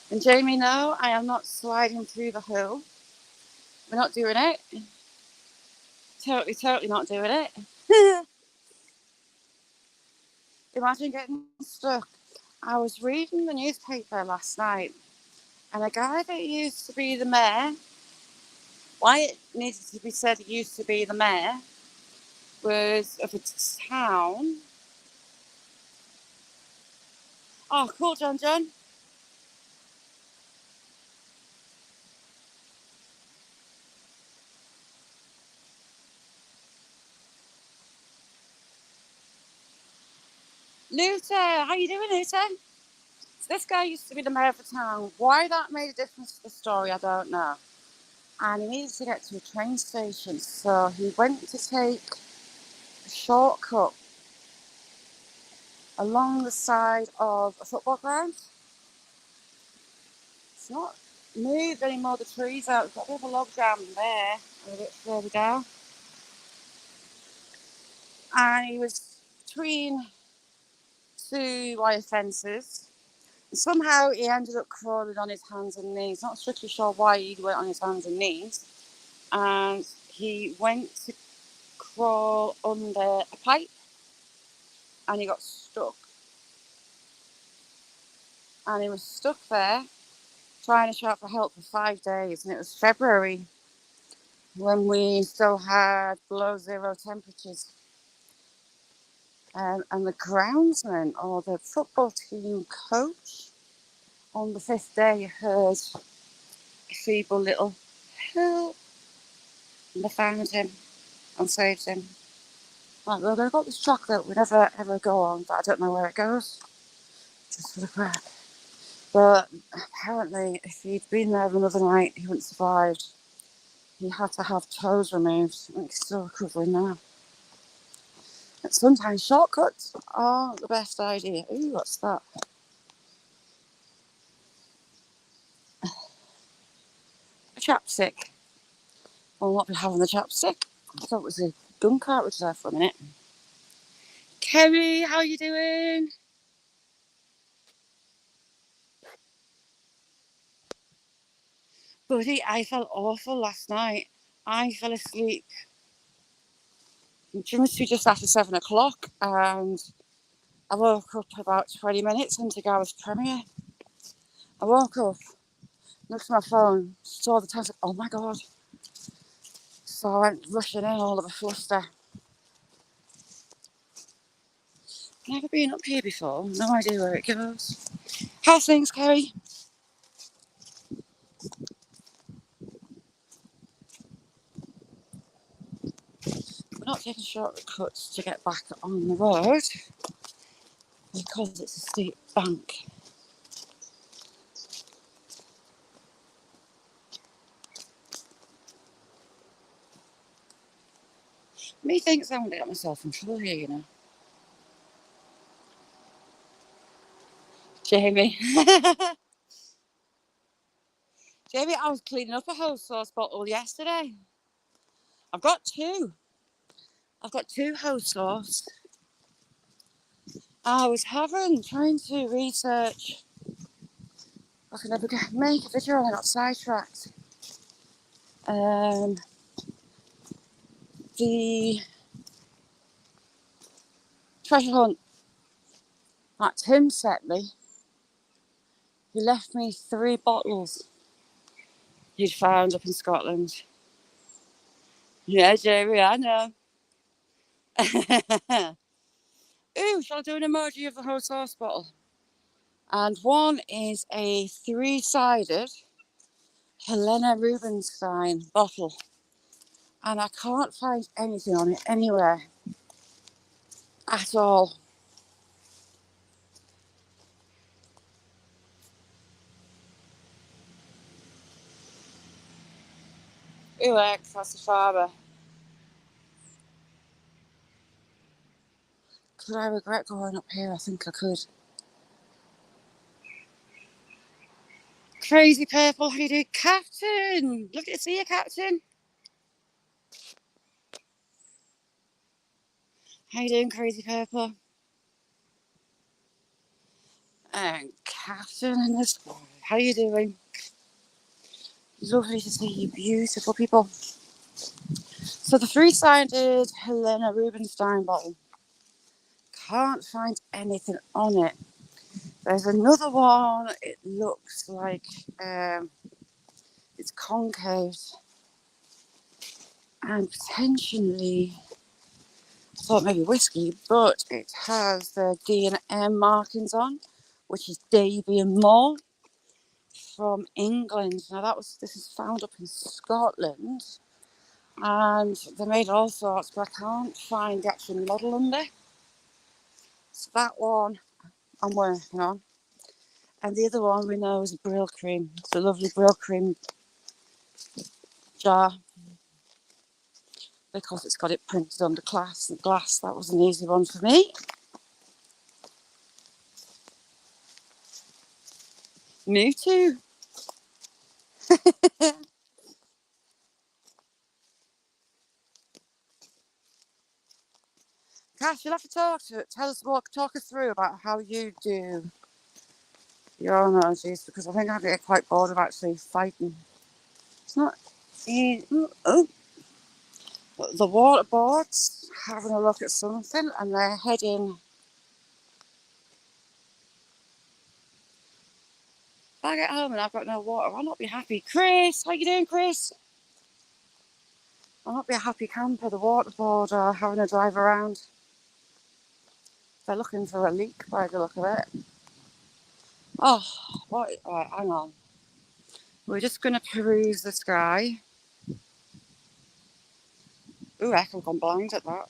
[SPEAKER 1] And Jamie, no, I am not sliding through the hill. We're not doing it. Totally not doing it. Imagine getting stuck. I was reading the newspaper last night, and a guy that used to be the mayor, why it needed to be said he used to be the mayor, was of a town. Oh, cool, John John. Luther, how you doing, Luther? So this guy used to be the mayor of the town. Why that made a difference to the story, I don't know. And he needed to get to a train station, so he went to take a shortcut along the side of a football ground. It's not moved anymore, the trees out. We've got a bit of a log jam there, and a bit further down. And he was between two wire fences. Somehow he ended up crawling on his hands and knees. Not strictly sure why he went on his hands and knees. And he went to crawl under a pipe and he got stuck. And he was stuck there trying to shout for help for 5 days. And it was February when we still had below zero temperatures. And the groundsman or the football team coach on the 5th day heard a feeble little help. And they found him and saved him. Right, well, they've got this track that we never ever go on, but I don't know where it goes. Just for the crack. But apparently, if he'd been there another night, he wouldn't have survived. He had to have toes removed. I think he's still recovering now. But sometimes shortcuts are the best idea. Ooh, what's that? A chapstick. I'll not be having the chapstick. I thought it was a gun cartridge there for a minute. Kerry, how you doing? Buddy, I felt awful last night. I fell asleep just after 7 o'clock and I woke up about 20 minutes into Gareth's premiere. I woke up, looked at my phone, saw the time, oh my God. So I went rushing in all of a fluster. Never been up here before, no idea where it goes. How's things, Kerry? We're not taking shortcuts to get back on the road because it's a steep bank. Methinks I'm going to get myself in trouble here, you know. Jamie. Jamie, I was cleaning up a whole sauce bottle yesterday. I've got two hose sauce. I was trying to research. I could never make a video and I got sidetracked. The treasure hunt that Tim sent me, he left me 3 bottles he'd found up in Scotland. Yeah, Jamie, I know. Ooh, shall I do an emoji of the whole sauce bottle? And one is a 3-sided Helena Rubinstein bottle. And I can't find anything on it anywhere at all. Ooh, that's a farmer. Could I regret going up here? I think I could. Crazy Purple, how you doing? Captain! Lovely to see you, Captain. How you doing, Crazy Purple? And Captain in the sky. How you doing? Lovely to see you, beautiful people. So the 3-sided Helena Rubinstein bottle. Can't find anything on it. There's another one. It looks like it's concave and potentially, I thought maybe whiskey, but it has the D and M markings on, which is Davy and Moore from England. Now this is found up in Scotland, and they made all sorts, but I can't find the actual model under. So that one I'm working on. And the other one we know is Brill Cream. It's a lovely Brill Cream jar because it's got it printed on the glass. That was an easy one for me. Me too. Cash, you'll have to talk us through about how you do your emojis because I think I get quite bored of actually fighting. It's not easy. Oh, the waterboard's having a look at something and they're heading back at home and I've got no water. I'll not be happy. Chris, how you doing, Chris? I'll not be a happy camper. The waterboard are having a drive around. They're looking for a leak by the look of it. Oh, what? Right, hang on. We're just going to peruse the sky. Ooh, heck, I've gone blind at that.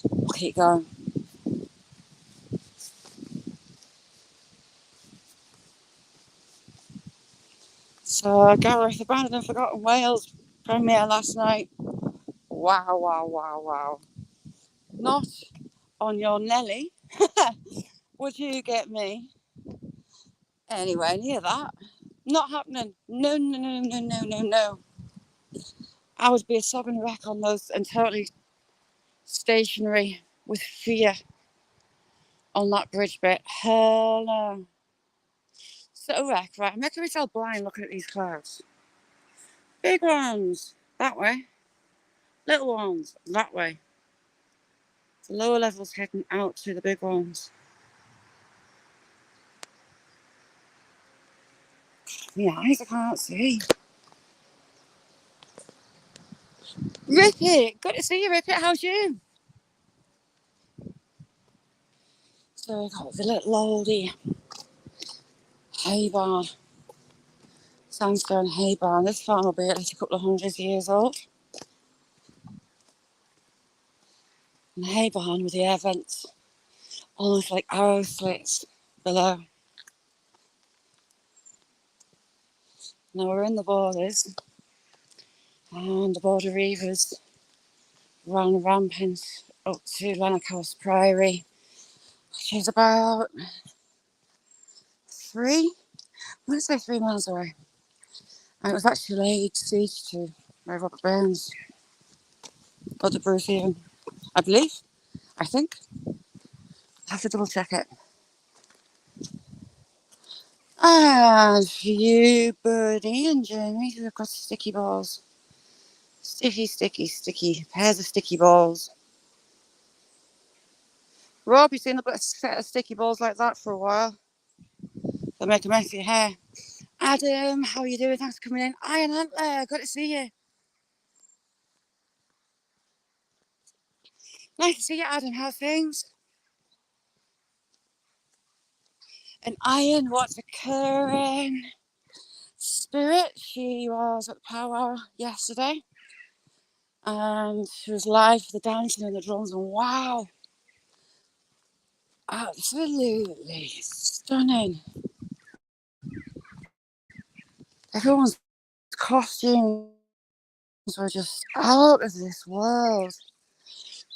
[SPEAKER 1] We'll keep going. So, Gareth, Abandoned and Forgotten Wales premiere last night. Wow, wow, wow, wow. Not on your Nelly would you get me anywhere near that. Not happening. No, no, no, no, no, no, no. I would be a sobbing wreck on those and totally stationary with fear on that bridge bit. Hell no. So a wreck, right? I'm making myself blind looking at these clouds. Big ones that way, little ones that way. The lower levels heading out to the big ones. My eyes, I can't see. Rippet, good to see you, Rippet. How's you? So we've got the little oldie hay barn, sandstone hay barn. This farm will be at least a couple of 100 years old. And the hay barn with the air vents, almost like arrow slits below. Now we're in the borders, and the border reavers ran rampant up to Lanark House Priory, which is about 3 miles away. And it was actually laid siege to by Robert Burns, or the Bruce even, I believe. I think. I have to double check it. And for you, Birdie and Jamie, who have got sticky balls. Sticky, sticky, sticky. Pairs of sticky balls. Rob, you've seen a set of sticky balls like that for a while. They make a mess of your hair. Adam, how are you doing? Thanks for coming in. Iron Antler, good to see you. Nice to see you, Adam. How's things? And Iron, what's occurring? Spirit, she was at the powwow yesterday. And she was live for the dancing and the drums. And wow, absolutely stunning. Everyone's costumes were just out of this world.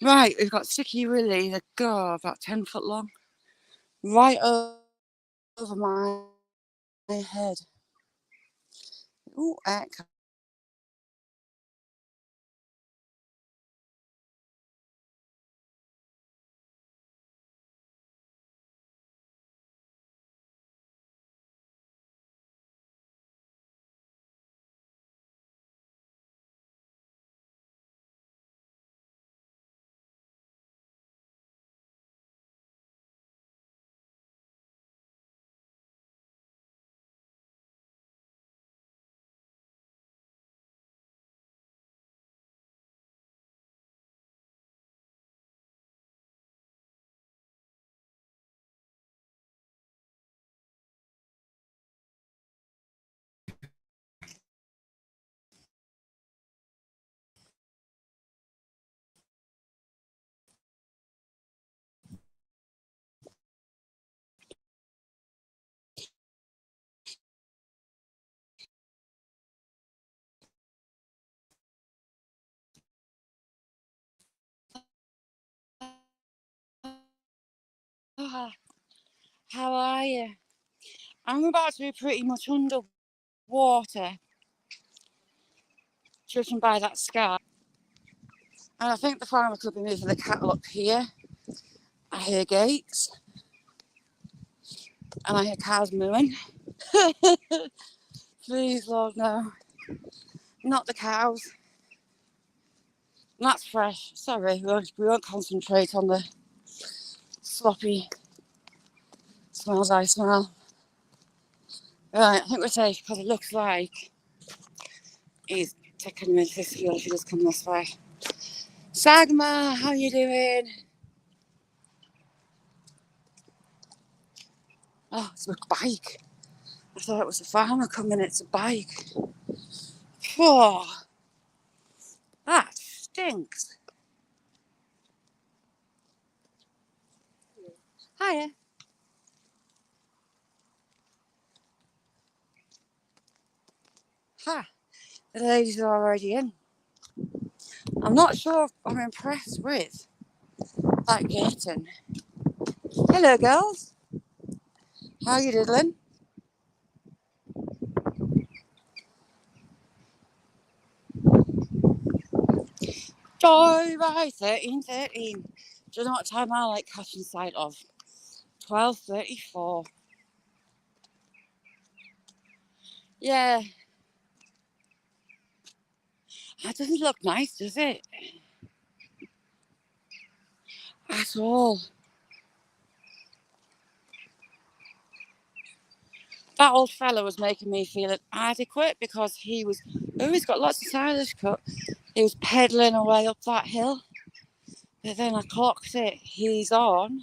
[SPEAKER 1] Right, we've got Sticky Willie, the girl, about 10 foot long, right over my head. Oh, heck. Oh, how are you? I'm about to be pretty much underwater, judging by that scar. And I think the farmer could be moving the cattle up here. I hear gates. And I hear cows mooing. Please, Lord, no. Not the cows. And that's fresh. Sorry, we won't concentrate on the sloppy smells I smell. Right, I think we're safe because it looks like he's taking me to this field if he does come this way. Sagma, how you doing? Oh, it's a bike. I thought it was a farmer coming, it's a bike. Oh, that stinks. Hiya. Ha, the ladies are already in. I'm not sure if I'm impressed with that gating. Hello, girls. How you diddling? Joy by 13:13. Do you know what time I like catching sight of? 12:34. Yeah, that doesn't look nice, does it? At all. That old fella was making me feel inadequate because he's got lots of silage cut. He was pedalling away up that hill. But then I clocked it. He's on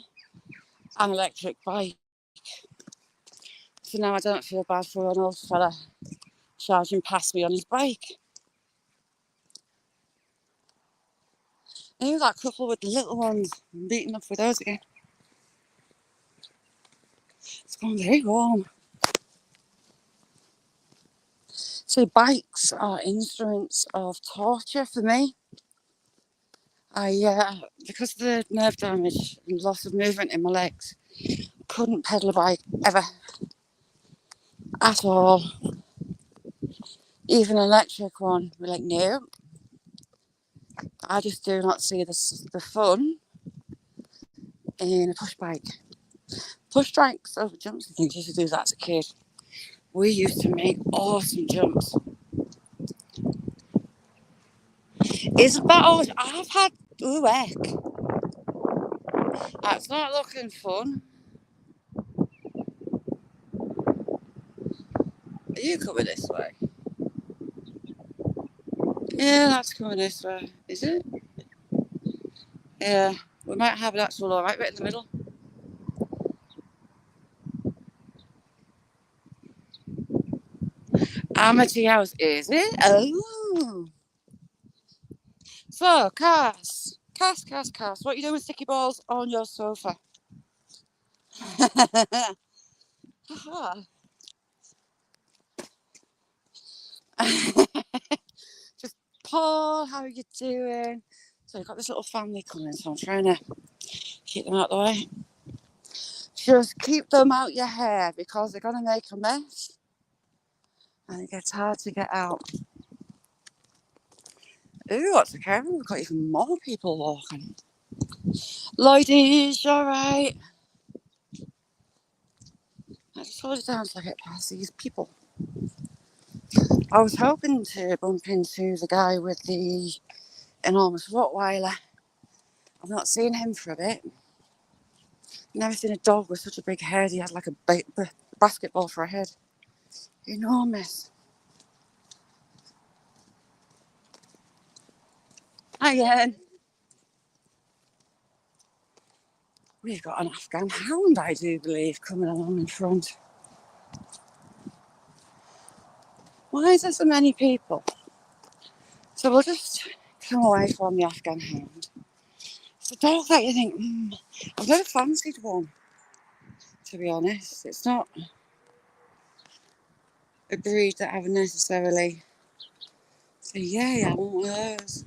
[SPEAKER 1] an electric bike. So now I don't feel bad for an old fella charging past me on his bike. And that couple with the little ones beating up with those again. It's gone very warm. So bikes are instruments of torture for me. Because of the nerve damage and loss of movement in my legs, couldn't pedal a bike ever. At all. Even an electric one. We're like, no. I just do not see the fun in a push bike. Push bikes over jumps and things, used to do that as a kid. We used to make awesome jumps. Isn't that always? I've had heck. That's not looking fun. Are you coming this way? Yeah, that's coming this way. Is it? Yeah. We might have an actual alright right in the middle. Amity House, is it? Oh. So, Cass, what are you doing with sticky balls on your sofa? Just Paul, how are you doing? So you've got this little family coming, so I'm trying to keep them out the way. Just keep them out your hair because they're gonna make a mess and it gets hard to get out. Ooh, what's the camera? We've got even more people walking. Lloydies, you alright? I just hold it down so I get past these people. I was hoping to bump into the guy with the enormous Rottweiler. I've not seen him for a bit. Never seen a dog with such a big head. He had like a basketball for a head. Enormous. Hi again. We've got an Afghan hound, I do believe, coming along in front. Why is there so many people? So we'll just come away from the Afghan hound. It's a dog that you think, I've never fancied one, to be honest. It's not a breed that I would necessarily say, yeah, I want one of those.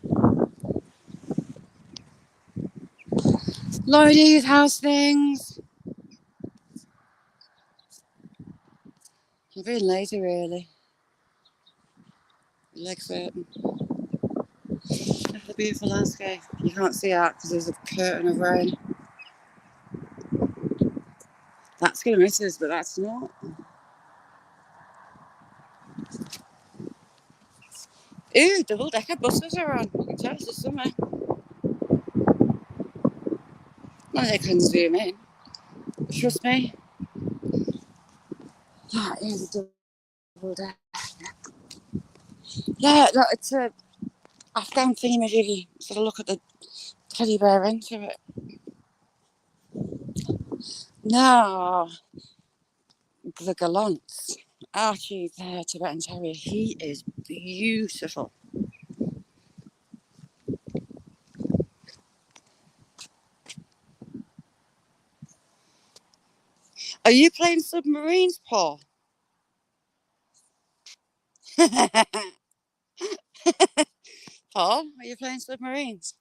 [SPEAKER 1] Lloydie's house things. I'm being lazy, really. Legs hurting. Look at the beautiful landscape. You can't see that because there's a curtain of rain. That's going to miss us, but that's not. Ooh, double-decker buses are on. I can tell it's the summer. Well, they can zoom in. Trust me. That is a double-decker. Yeah, look, it's a Afghan thingy-majiggy. Sort of look at the teddy bear into it. No, the gallants. Archie, the Tibetan Terrier, he is beautiful. Are you playing submarines, Paul? Paul, are you playing submarines?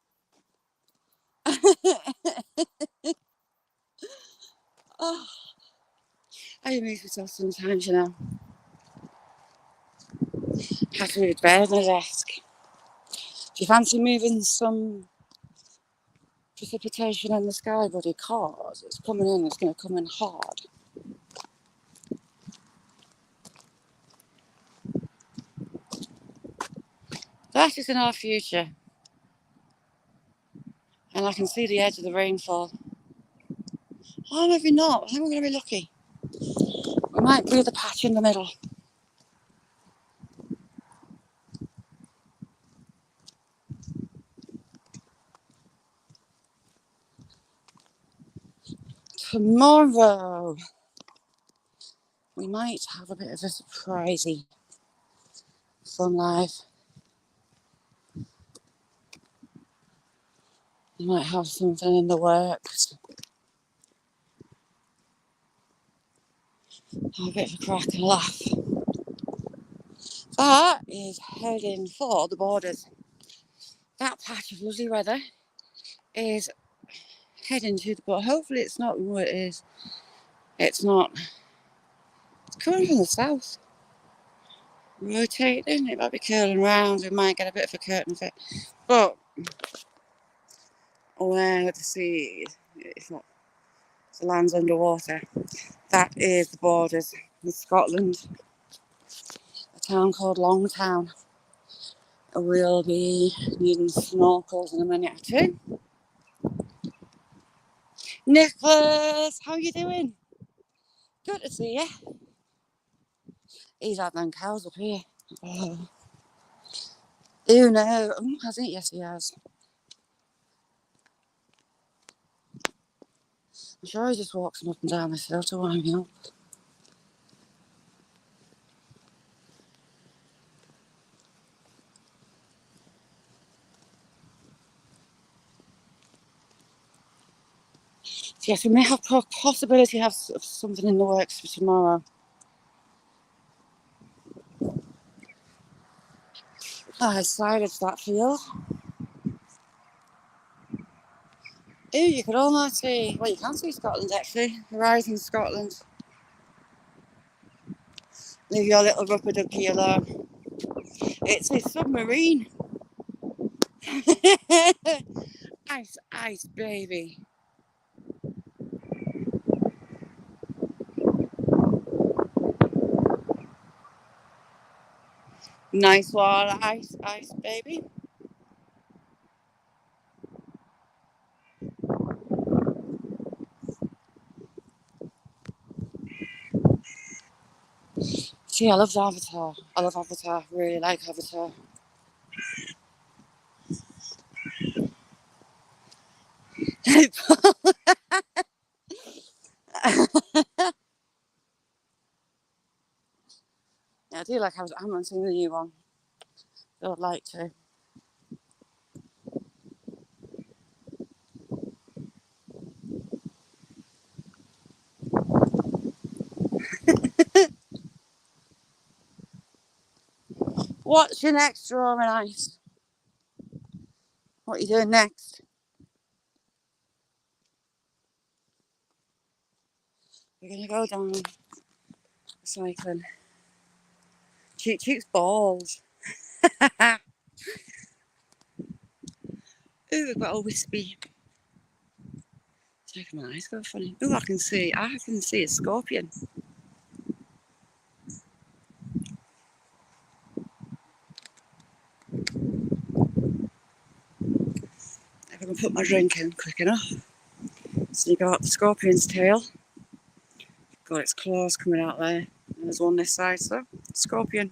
[SPEAKER 1] Oh, I amuse myself sometimes, you know. Have to move bed on the desk. Do you fancy moving some precipitation in the sky, buddy? Cause it's coming in, it's going to come in hard. That is in our future. And I can see the edge of the rainfall. Oh, maybe not. I think we're going to be lucky. We might do the patch in the middle. Tomorrow, we might have a bit of a surprisey fun live. We might have something in the works. Have a bit of a crack and a laugh. That is heading for the borders. That patch of lovely weather is heading to the border. Hopefully it's not what it is. It's not. It's coming from the south. Rotating. It might be curling round. We might get a bit of a curtain fit. But where the sea, it's not, the land's underwater. That is the borders with Scotland. A town called Longtown. We'll be needing snorkels in a minute or two. Nicholas, how you doing? Good to see you. He's had them cows up here. Oh, no. Hasn't he? Yes, he has. I'm sure he just walks them up and down the hill to wind me up. So yes, we may have possibility of something in the works for tomorrow. I decided that field. Ooh, you could almost see, well, you can see Scotland actually, Horizon Scotland. Leave your little rubber ducky alone. It's a submarine. Ice, ice, baby. Nice wall, ice, ice, baby. See, I love Avatar. I love Avatar. Really like Avatar. Yeah, I do like Avatar. I haven't seen the new one. I would like to. What's your next drawing, Ice? What are you doing next? We're going to go down cycling. Cheek's balls. we've got a wispy. Check my eyes go funny. Oh, I can see a scorpion. If I can put my drink in quick enough. So you got the scorpion's tail. Got its claws coming out there. And there's one this side, so scorpion.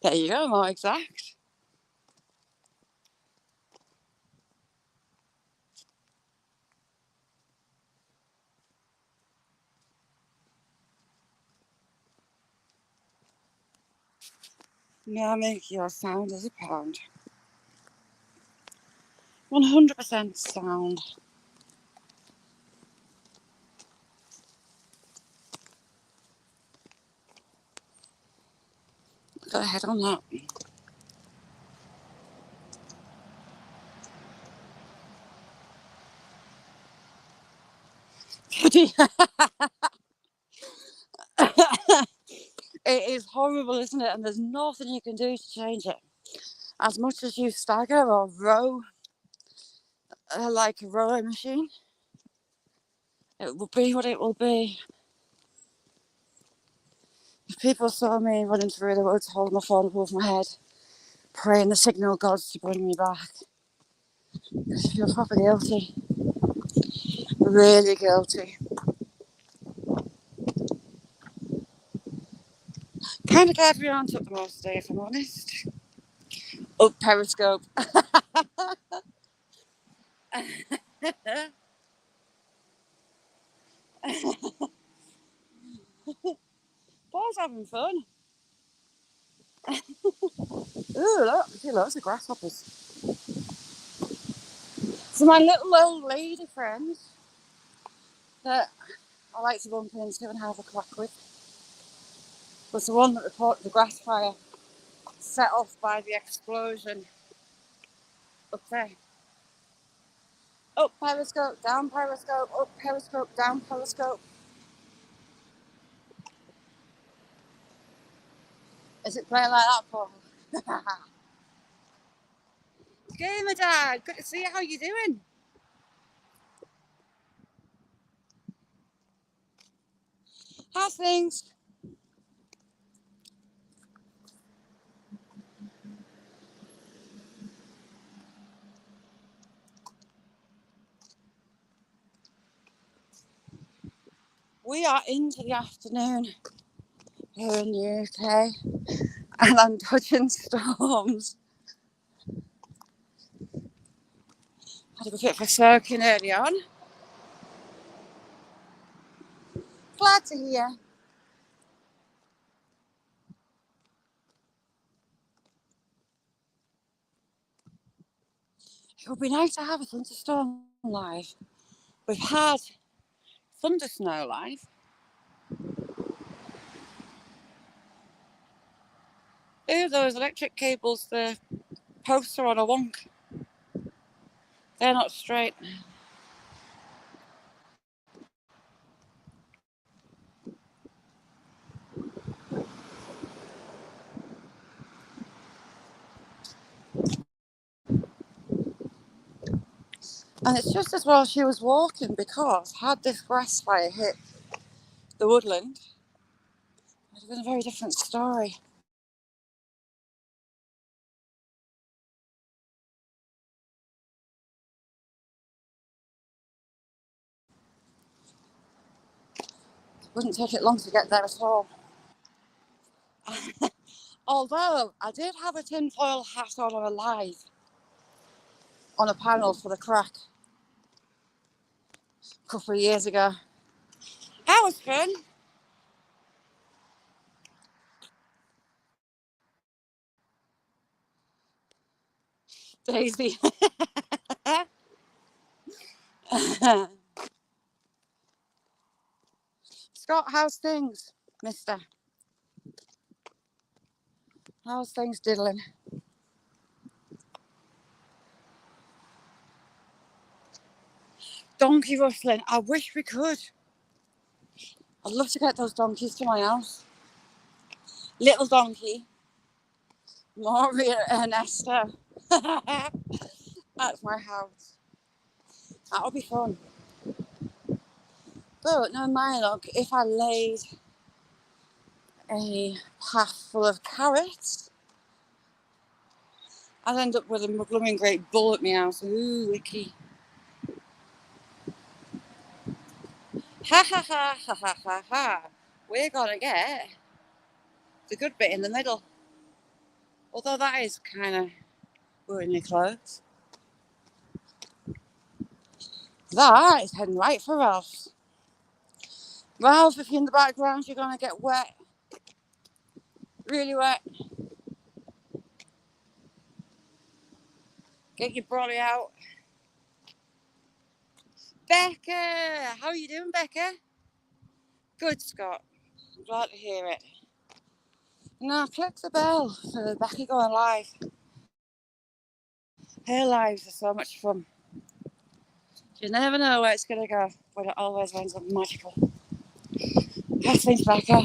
[SPEAKER 1] There you go, more exact. Now make your sound as a pound. 100% sound. Go ahead on that. It is horrible, isn't it? And there's nothing you can do to change it. As much as you stagger or row, like a rowing machine, it will be what it will be. If people saw me running through the woods holding my phone above my head, praying the signal gods to bring me back, I feel proper guilty. Really guilty. Kind of glad we aren't up the most today, if I'm honest. Oh, Periscope. Paul's having fun. Ooh, look, I see loads of grasshoppers. So my little old lady friend that I like to bump into and have a crack with was the one that reported the grass fire set off by the explosion up there. Up Periscope, down Periscope, up Periscope, down Periscope. Is it playing like that, Paul? Gamer Dad, good to see you. How you doing? How's things? We are into the afternoon here in the UK and I'm dodging storms. Had a bit of a soaking early on. Glad to hear. It would be nice to have a thunderstorm live. We've had thunder snow live. Ooh, those electric cables, the posts are on a wonk. They're not straight. And it's just as well she was walking because had this grass fire hit the woodland, it would have been a very different story. It wouldn't take it long to get there at all. Although I did have a tinfoil hat on a live on a panel for the crack a couple of years ago. That was fun. Daisy. Scott, how's things, mister? How's things diddling? Donkey rustling. I wish we could. I'd love to get those donkeys to my house. Little donkey, Maria and Esther. That's my house. That'll be fun. But no mind, look, if I laid a path full of carrots, I'd end up with a blooming great bull at my house. Ooh, wicky. Ha ha ha ha ha ha ha. We're gonna get the good bit in the middle. Although that is kind of worryingly close. That is heading right for Ralph's. Ralph, if you're in the background, you're gonna get wet. Really wet. Get your brolly out. Becca! How are you doing, Becca? Good, Scott. I'm glad to hear it. Now, click the bell for Becca going live. Her lives are so much fun. You never know where it's going to go, but it always ends up magical. Thanks, Becca.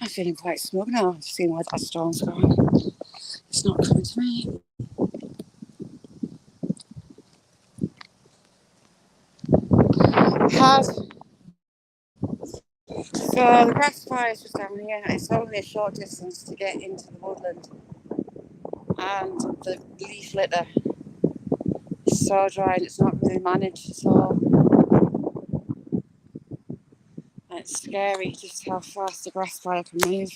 [SPEAKER 1] I'm feeling quite smug now. I've seen where that storm's gone. It's not coming to me. So the grass fire is just down here. It's only a short distance to get into the woodland. And the leaf litter is so dry and it's not really managed at all. And it's scary just how fast the grass fire can move.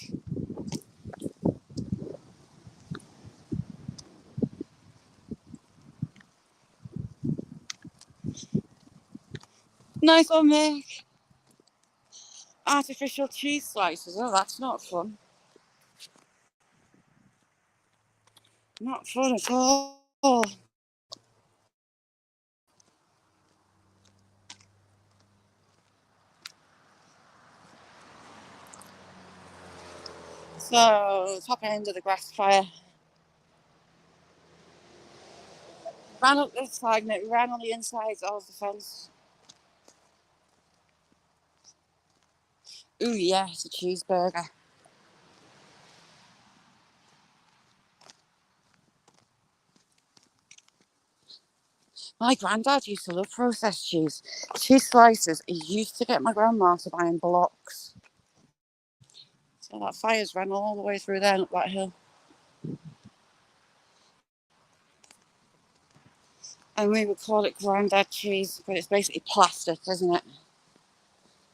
[SPEAKER 1] Nice one, Mick. Artificial cheese slices. Oh, that's not fun. Not fun at all. So, top end of the grass fire. Ran up this side and it ran on the inside of the fence. Ooh, yeah, it's a cheeseburger. My granddad used to love processed cheese. Cheese slices, he used to get my grandma to buy in blocks. So that fire's ran all the way through there and up that hill. And we would call it granddad cheese, but it's basically plastic, isn't it?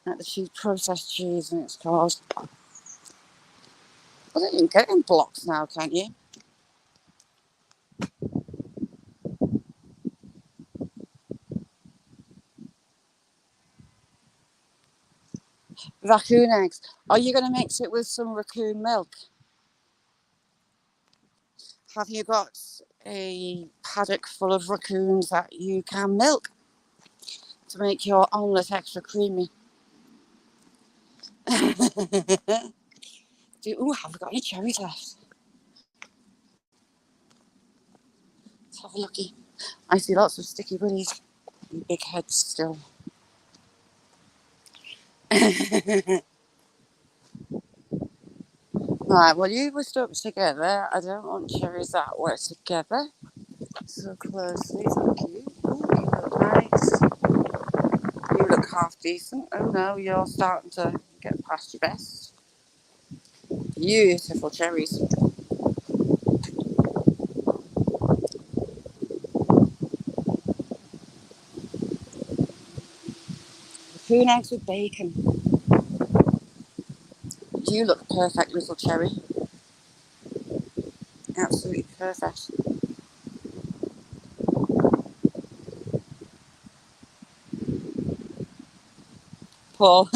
[SPEAKER 1] Like the cheese, processed cheese, and it's called. Well, you can get it in blocks now, can't you? Raccoon eggs. Are you going to mix it with some raccoon milk? Have you got a paddock full of raccoons that you can milk to make your omelette extra creamy? Ooh, have we got any cherries left? Let's have a looky. I see lots of sticky buddies and big heads still. Right, well, you were stuck together. I don't want cherries that were together so closely. Thank you. Ooh, you look nice. You look half decent. Oh no, you're starting to get past your best. Beautiful cherries. Raccoon eggs with bacon. You look perfect, little cherry. Absolutely perfect. Paul.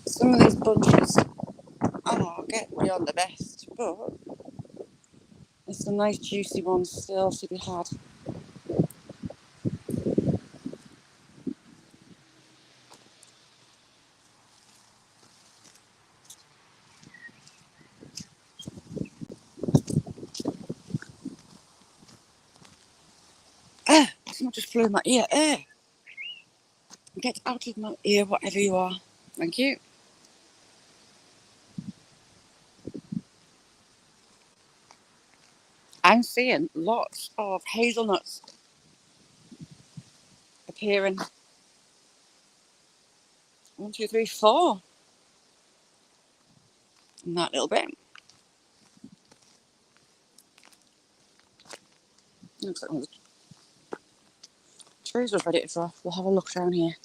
[SPEAKER 1] Some of these bunches are get beyond the best, but there's some nice juicy ones still to be had. someone just flew in my ear. Get out of my ear, whatever you are. Thank you. I'm seeing lots of hazelnuts appearing. 1, 2, 3, 4. In that little bit. Looks like one of the trees was ready to drop. We'll have a look down here.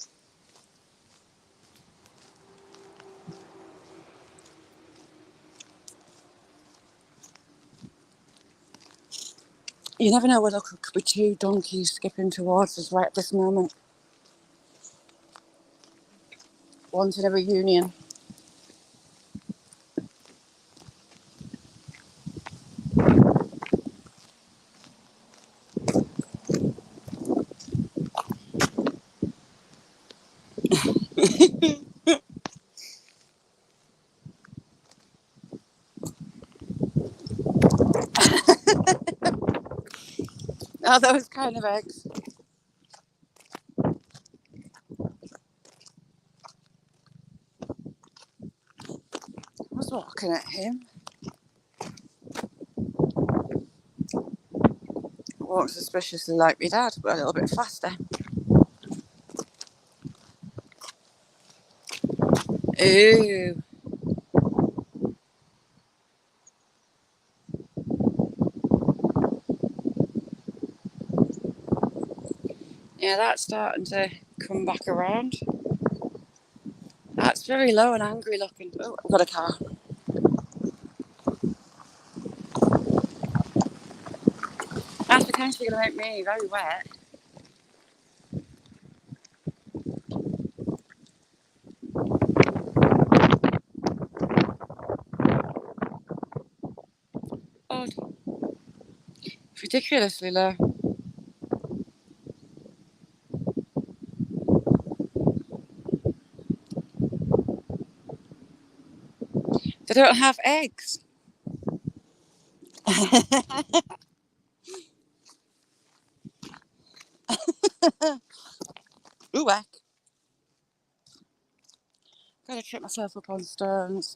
[SPEAKER 1] You never know whether there could be 2 donkeys skipping towards us right at this moment. Wanting a reunion. Oh, those kind of eggs. I was walking at him. Walked suspiciously like my dad, but a little bit faster. Ooh. Yeah, that's starting to come back around. That's very low and angry looking. Oh, I've got a car. That's potentially going to make me very wet. Oh, it's ridiculously low. They don't have eggs. Ooh, heck. Gotta trip myself up on stones.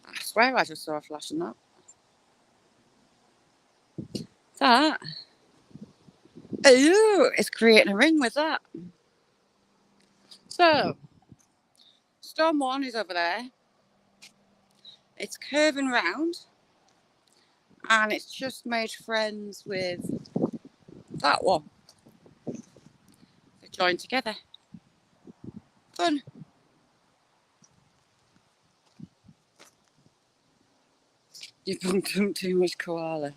[SPEAKER 1] I swear I just saw a flashing up. That. Ooh, it's creating a ring with that. So, storm 1 is over there. It's curving round. And it's just made friends with that one. They joined together. Fun. You bumped up too much koala.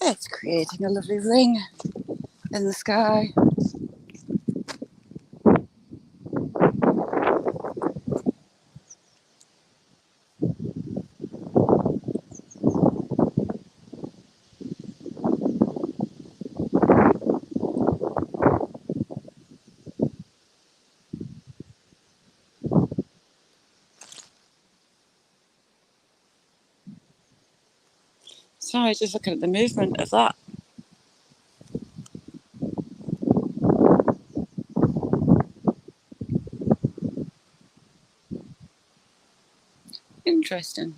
[SPEAKER 1] It's creating a lovely ring in the sky. Sorry, just looking at the movement of that. Interesting.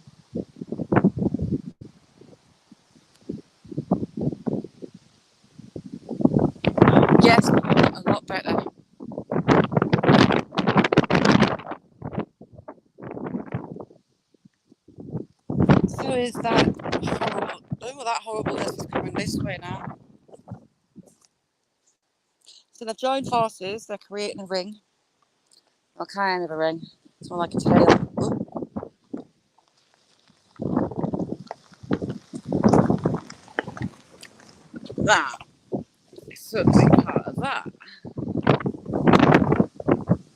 [SPEAKER 1] Yes, a lot better. So is that horrible. Oh, that horribleness is coming this way now. So they've joined forces, they're creating a ring. Well, kind of a ring. It's more like a tail. Ooh. That is certainly part of that.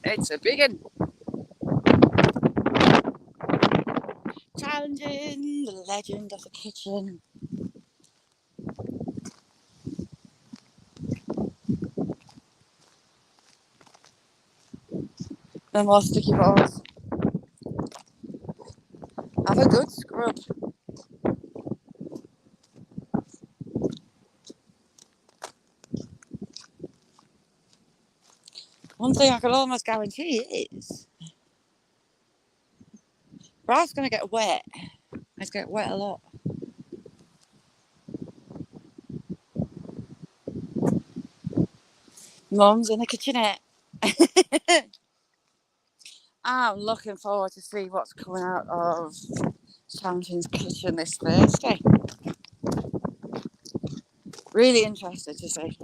[SPEAKER 1] It's a big one. Challenging the legend of the kitchen. No more sticky balls. a good scrub. One thing I can almost guarantee is Brad's going to get wet. He's going to get wet a lot. Mum's in the kitchenette. I'm looking forward to see what's coming out of Champion's kitchen this Thursday. Really interested to see.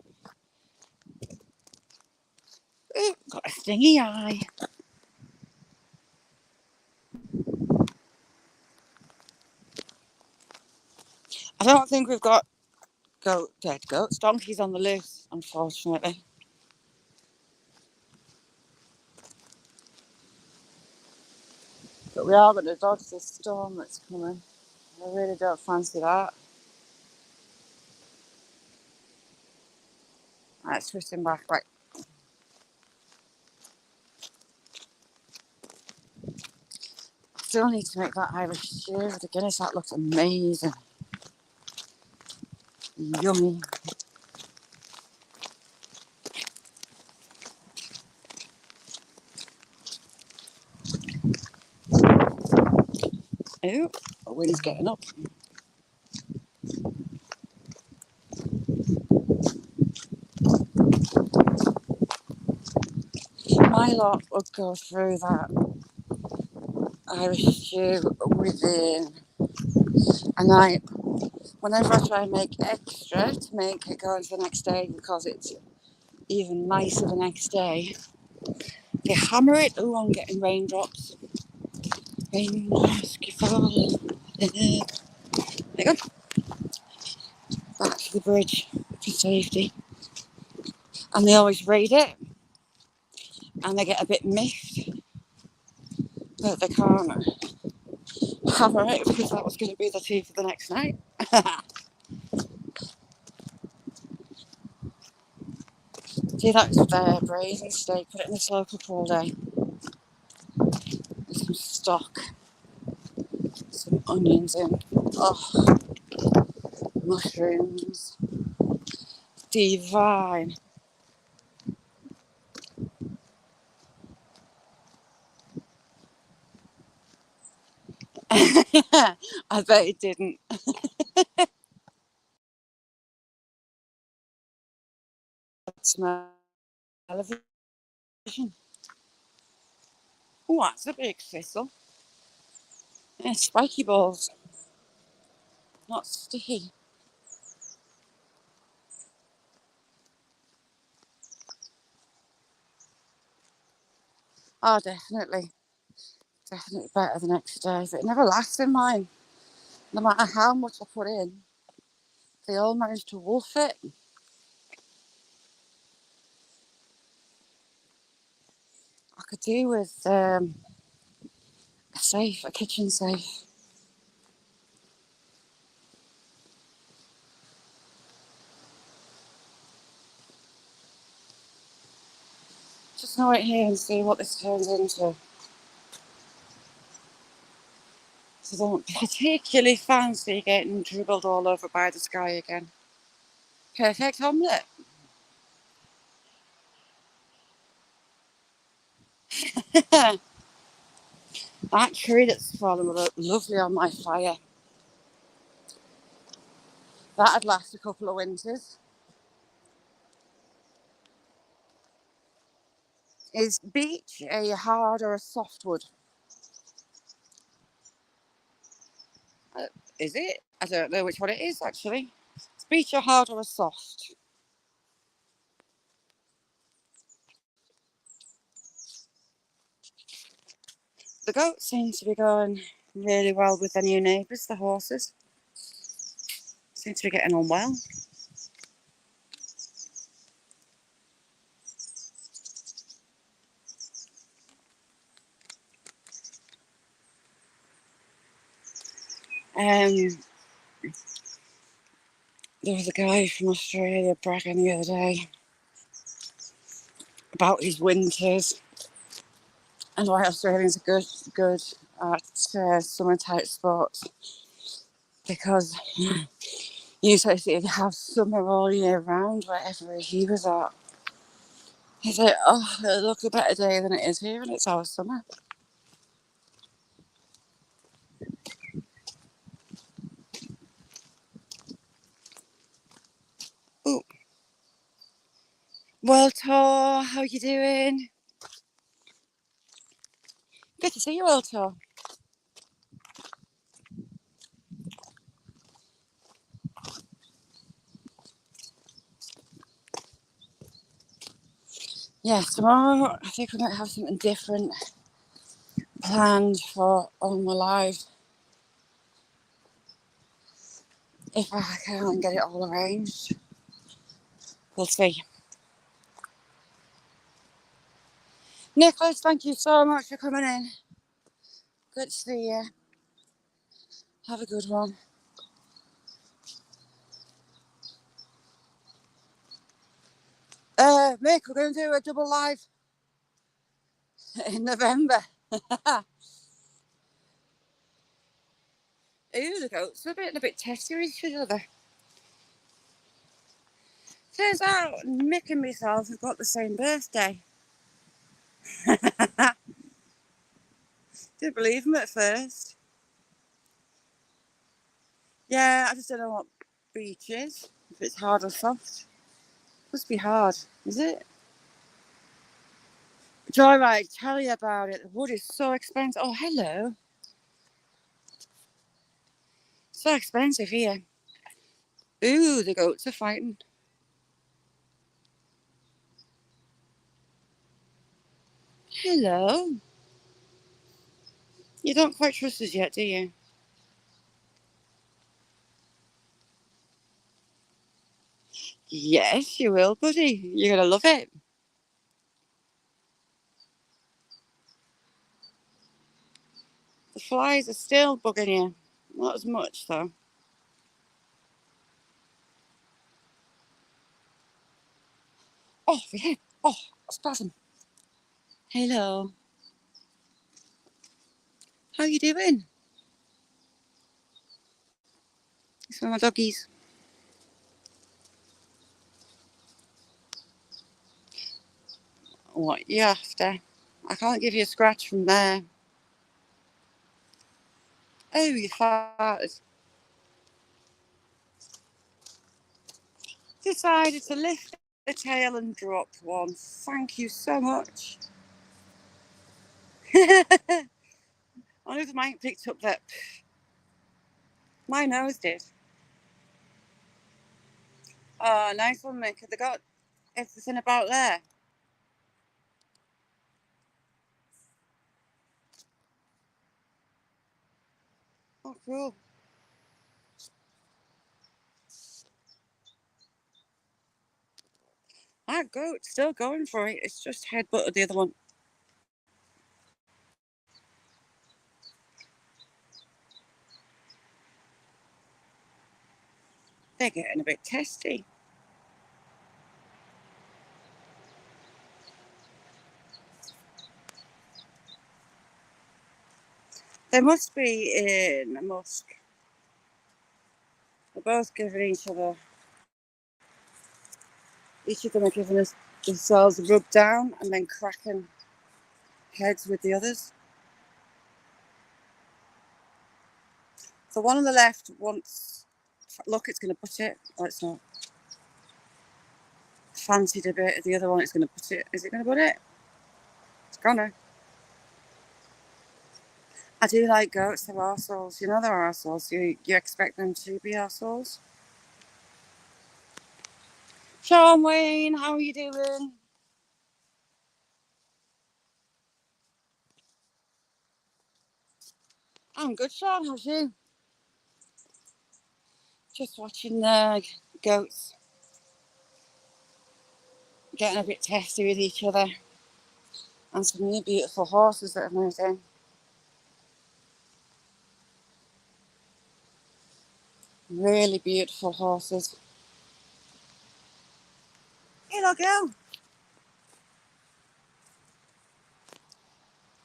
[SPEAKER 1] Ooh, got a stingy eye. I don't think we've got dead goats, donkeys on the loose, unfortunately. But we are going to dodge this storm that's coming. I really don't fancy that. Right, twisting back. Right. I still need to make that Irish stew with the Guinness. That looks amazing. Yummy. Ooh, the wind's getting up. My lot would go through that Irish stew within a night. Whenever I try and make extra to make it go into the next day because it's even nicer the next day, they hammer it. Oh, I'm getting raindrops. Raindrops keep falling. There you go. Back to the bridge for safety. And they always raid it. And they get a bit miffed that they can't hammer it because that was going to be the tea for the next night. See, that's their braising steak. Put it in the slow cook all day. With some stock. Some onions in. Oh, mushrooms. Divine. I bet it didn't. Smell of vision. Oh, that's a big thistle. Yeah, spiky balls. Not sticky. Oh, definitely. Definitely better the next day. But it never lasts in mine. No matter how much I put in, they all manage to wolf it. I could do with a safe, a kitchen safe. Just know it here and see what this turns into. So don't particularly fancy getting dribbled all over by the sky again. Perfect omelette. That tree that's fallen would look lovely on my fire. That'd last a couple of winters. Is beech a hard or a soft wood? Uh, is it? I don't know which one it is actually. Is beech a hard or a soft? The goats seem to be going really well with their new neighbours, the horses. Seem to be getting on well. There was a guy from Australia bragging the other day about his winters and why Australians are good at Summer Type Sports because you basically have summer all year round wherever he was at. He's like, oh, it looks a better day than it is here, and it's our summer. Ooh. World Tour, how you doing? Good to see you, World Tour. Yeah, tomorrow I think we might have something different planned for All My Life. If I can get it all arranged, we'll see. Nicholas, thank you so much for coming in. Good to see you. Have a good one. Mick, we're going to do a double live in November. Ooh, the goats are a bit testy with each other. Turns out Mick and myself have got the same birthday. Didn't believe him at first. Yeah, I just don't know what beach is. If it's hard or soft. Must be hard, is it? Joyride, tell you about it. The wood is so expensive. Oh, hello. So expensive here. Ooh, the goats are fighting. Hello. You don't quite trust us yet, do you? Yes, you will, buddy. You're going to love it. The flies are still bugging you. Not as much, though. Oh, yeah. Oh, spasm. Hello. How you doing? It's one of my doggies. What you after? I can't give you a scratch from there. Oh, you farted. Decided to lift the tail and drop one. Thank you so much. I wonder if mine picked up that. My nose did. Oh, nice one, Mick. Have they got everything about there? Oh, cool. That goat's still going for it. It's just headbutted the other one. They're getting a bit testy. They must be in a mosque. They're both giving each of them are giving themselves a rub down and then cracking heads with the others. The one on the left wants, look, it's going to put it. Oh, it's not. Fancied a bit. The other one, it's going to put it. Is it going to put it? It's gonna. I do like goats. They're arseholes. You know they're arseholes. You expect them to be arseholes. Sean Wayne, how are you doing? I'm good, Sean. How's you? Just watching the goats getting a bit testy with each other. And some new beautiful horses that have moved in. Really beautiful horses. Hello, girl.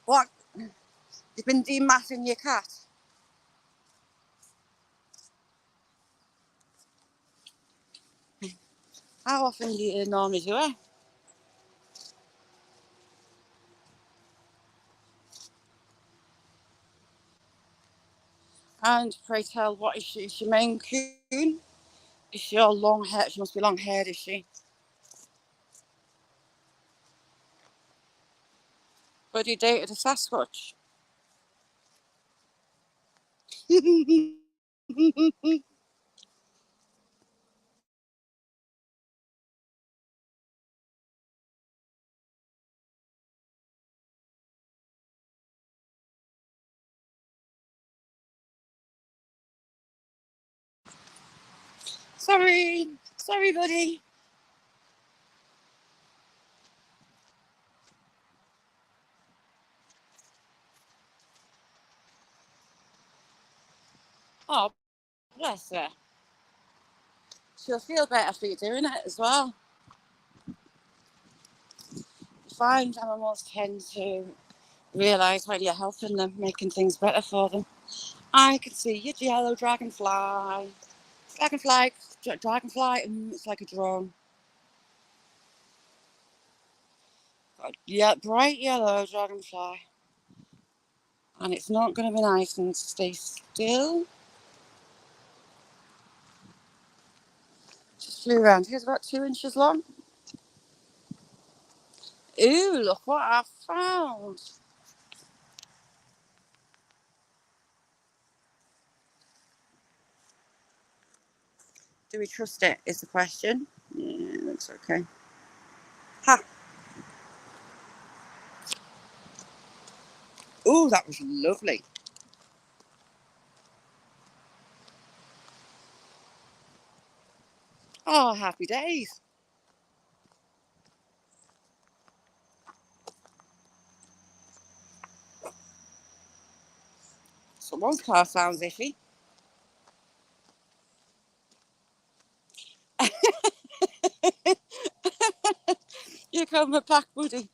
[SPEAKER 1] What? You've been dematting your cat. How often do you normally do it? And pray tell, what is she? Is she Maine Coon? Is she all long hair? She must be long haired, is she? But you dated a Sasquatch. Sorry, buddy. Oh, bless her. She'll feel better for you doing it as well. Find animals tend to realise when you're helping them, making things better for them. I can see your yellow dragonfly. Dragonfly, it's like a drone. Yeah, bright yellow dragonfly. And it's not going to be nice and stay still. Just flew around. Here's about 2 inches long. Ooh, look what I found. Do we trust it, is the question. Yeah, looks okay. Ha! Ooh, that was lovely. Oh, happy days. Someone's car sounds iffy. You come back, buddy.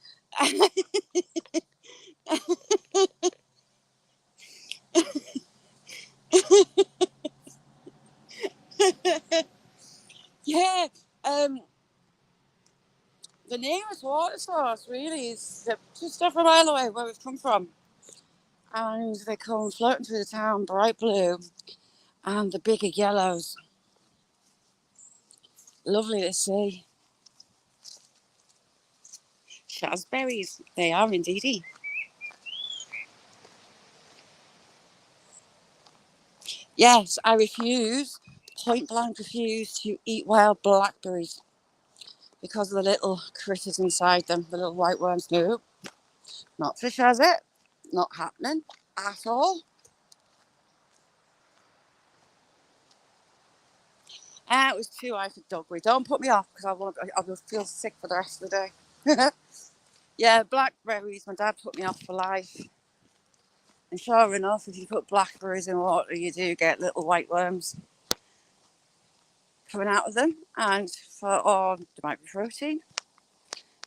[SPEAKER 1] Yeah, the nearest water source really is just off a mile away where we've come from. And they come floating through the town, bright blue, and the bigger yellows. Lovely to see. Shazberries, they are indeedy. Yes, I refuse, point blank refuse, to eat wild blackberries because of the little critters inside them, the little white worms. No, not for Shazit. Not happening at all. It was too high for doggery. Don't put me off because I will feel sick for the rest of the day. Yeah, blackberries, my dad put me off for life. And sure enough, if you put blackberries in water, you do get little white worms coming out of them. And there might be protein.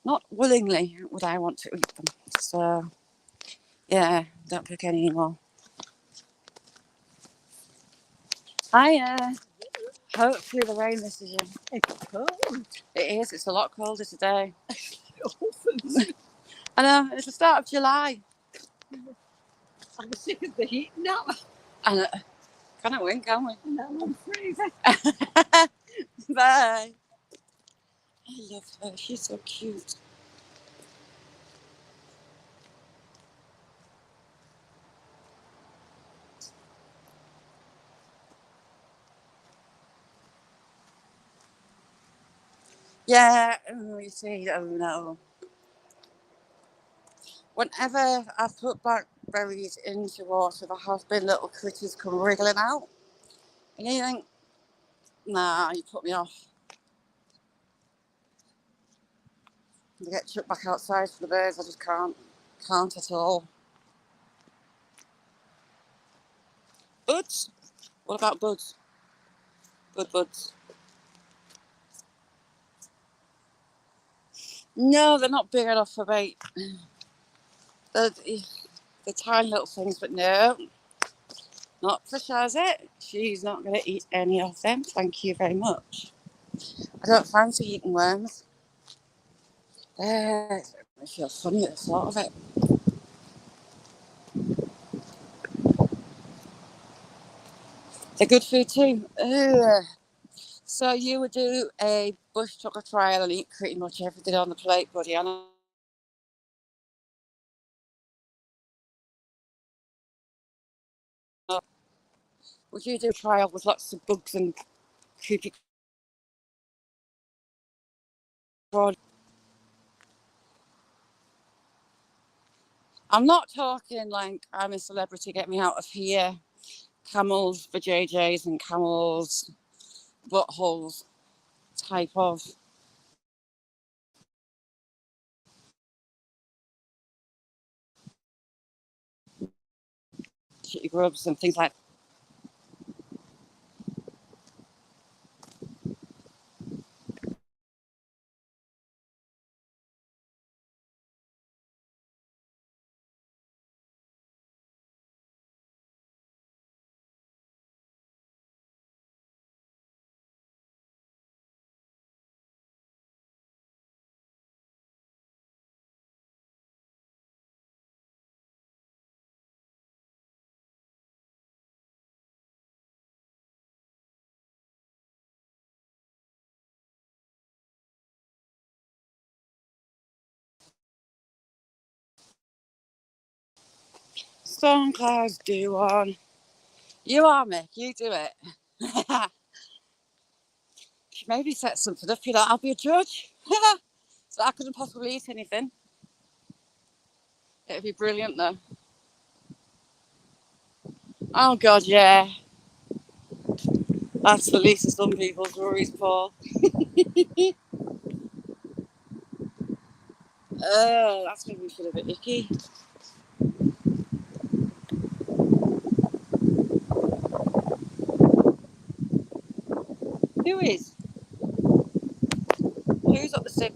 [SPEAKER 1] Not willingly would I want to eat them. So, yeah, don't pick any anymore. Hopefully the rain misses you.
[SPEAKER 2] It's cold.
[SPEAKER 1] It is. It's a lot colder today. I know. It's the start of July.
[SPEAKER 2] I'm sick of the heat now.
[SPEAKER 1] And can't win, can we?
[SPEAKER 2] Now I'm freezing.
[SPEAKER 1] Bye. I love her. She's so cute. Yeah, you see, oh no. Whenever I've put blackberries into water, there have been little critters come wriggling out. And you think, nah, you put me off. They get chucked back outside for the birds. I just can't at all. Buds? What about buds? Buds. No, they're not big enough for bait. They the tiny little things, but no, not for Shazet. She's not going to eat any of them. Thank you very much. I don't fancy eating worms. I feel funny at the thought of it. They're good food too. Ugh. So you would do a bush tucker trial and eat pretty much everything on the plate, buddy. I know. Would you do a trial with lots of bugs and creepy crawlies? I'm not talking like I'm a celebrity, get me out of here. Camels for JJs and camels buttholes type of shitty grubs and things like that. Storm clouds do on. You are, Mick, you do it. Maybe set something up, you know, I'll be a judge. So I couldn't possibly eat anything. It'd be brilliant though. Oh God, yeah. That's the least of some people's worries, Paul. Oh, that's making me feel a bit icky. Who is? Who's up the sick?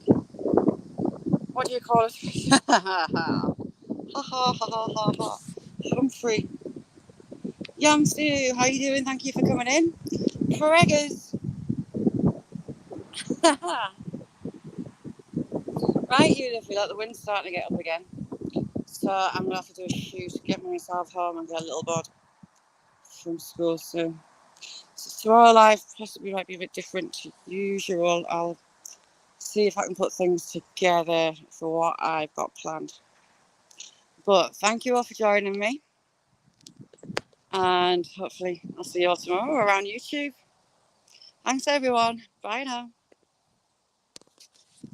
[SPEAKER 1] What do you call it? Ha ha ha ha ha ha ha. Humphrey. Yamsu, how you doing? Thank you for coming in. Preggers. Right, you feel like the wind's starting to get up again. So I'm going to have to do a shoot, get myself home and get a little bud from school soon. So tomorrow life possibly might be a bit different to usual. I'll see if I can put things together for what I've got planned. But thank you all for joining me. And hopefully I'll see you all tomorrow around YouTube. Thanks everyone. Bye now.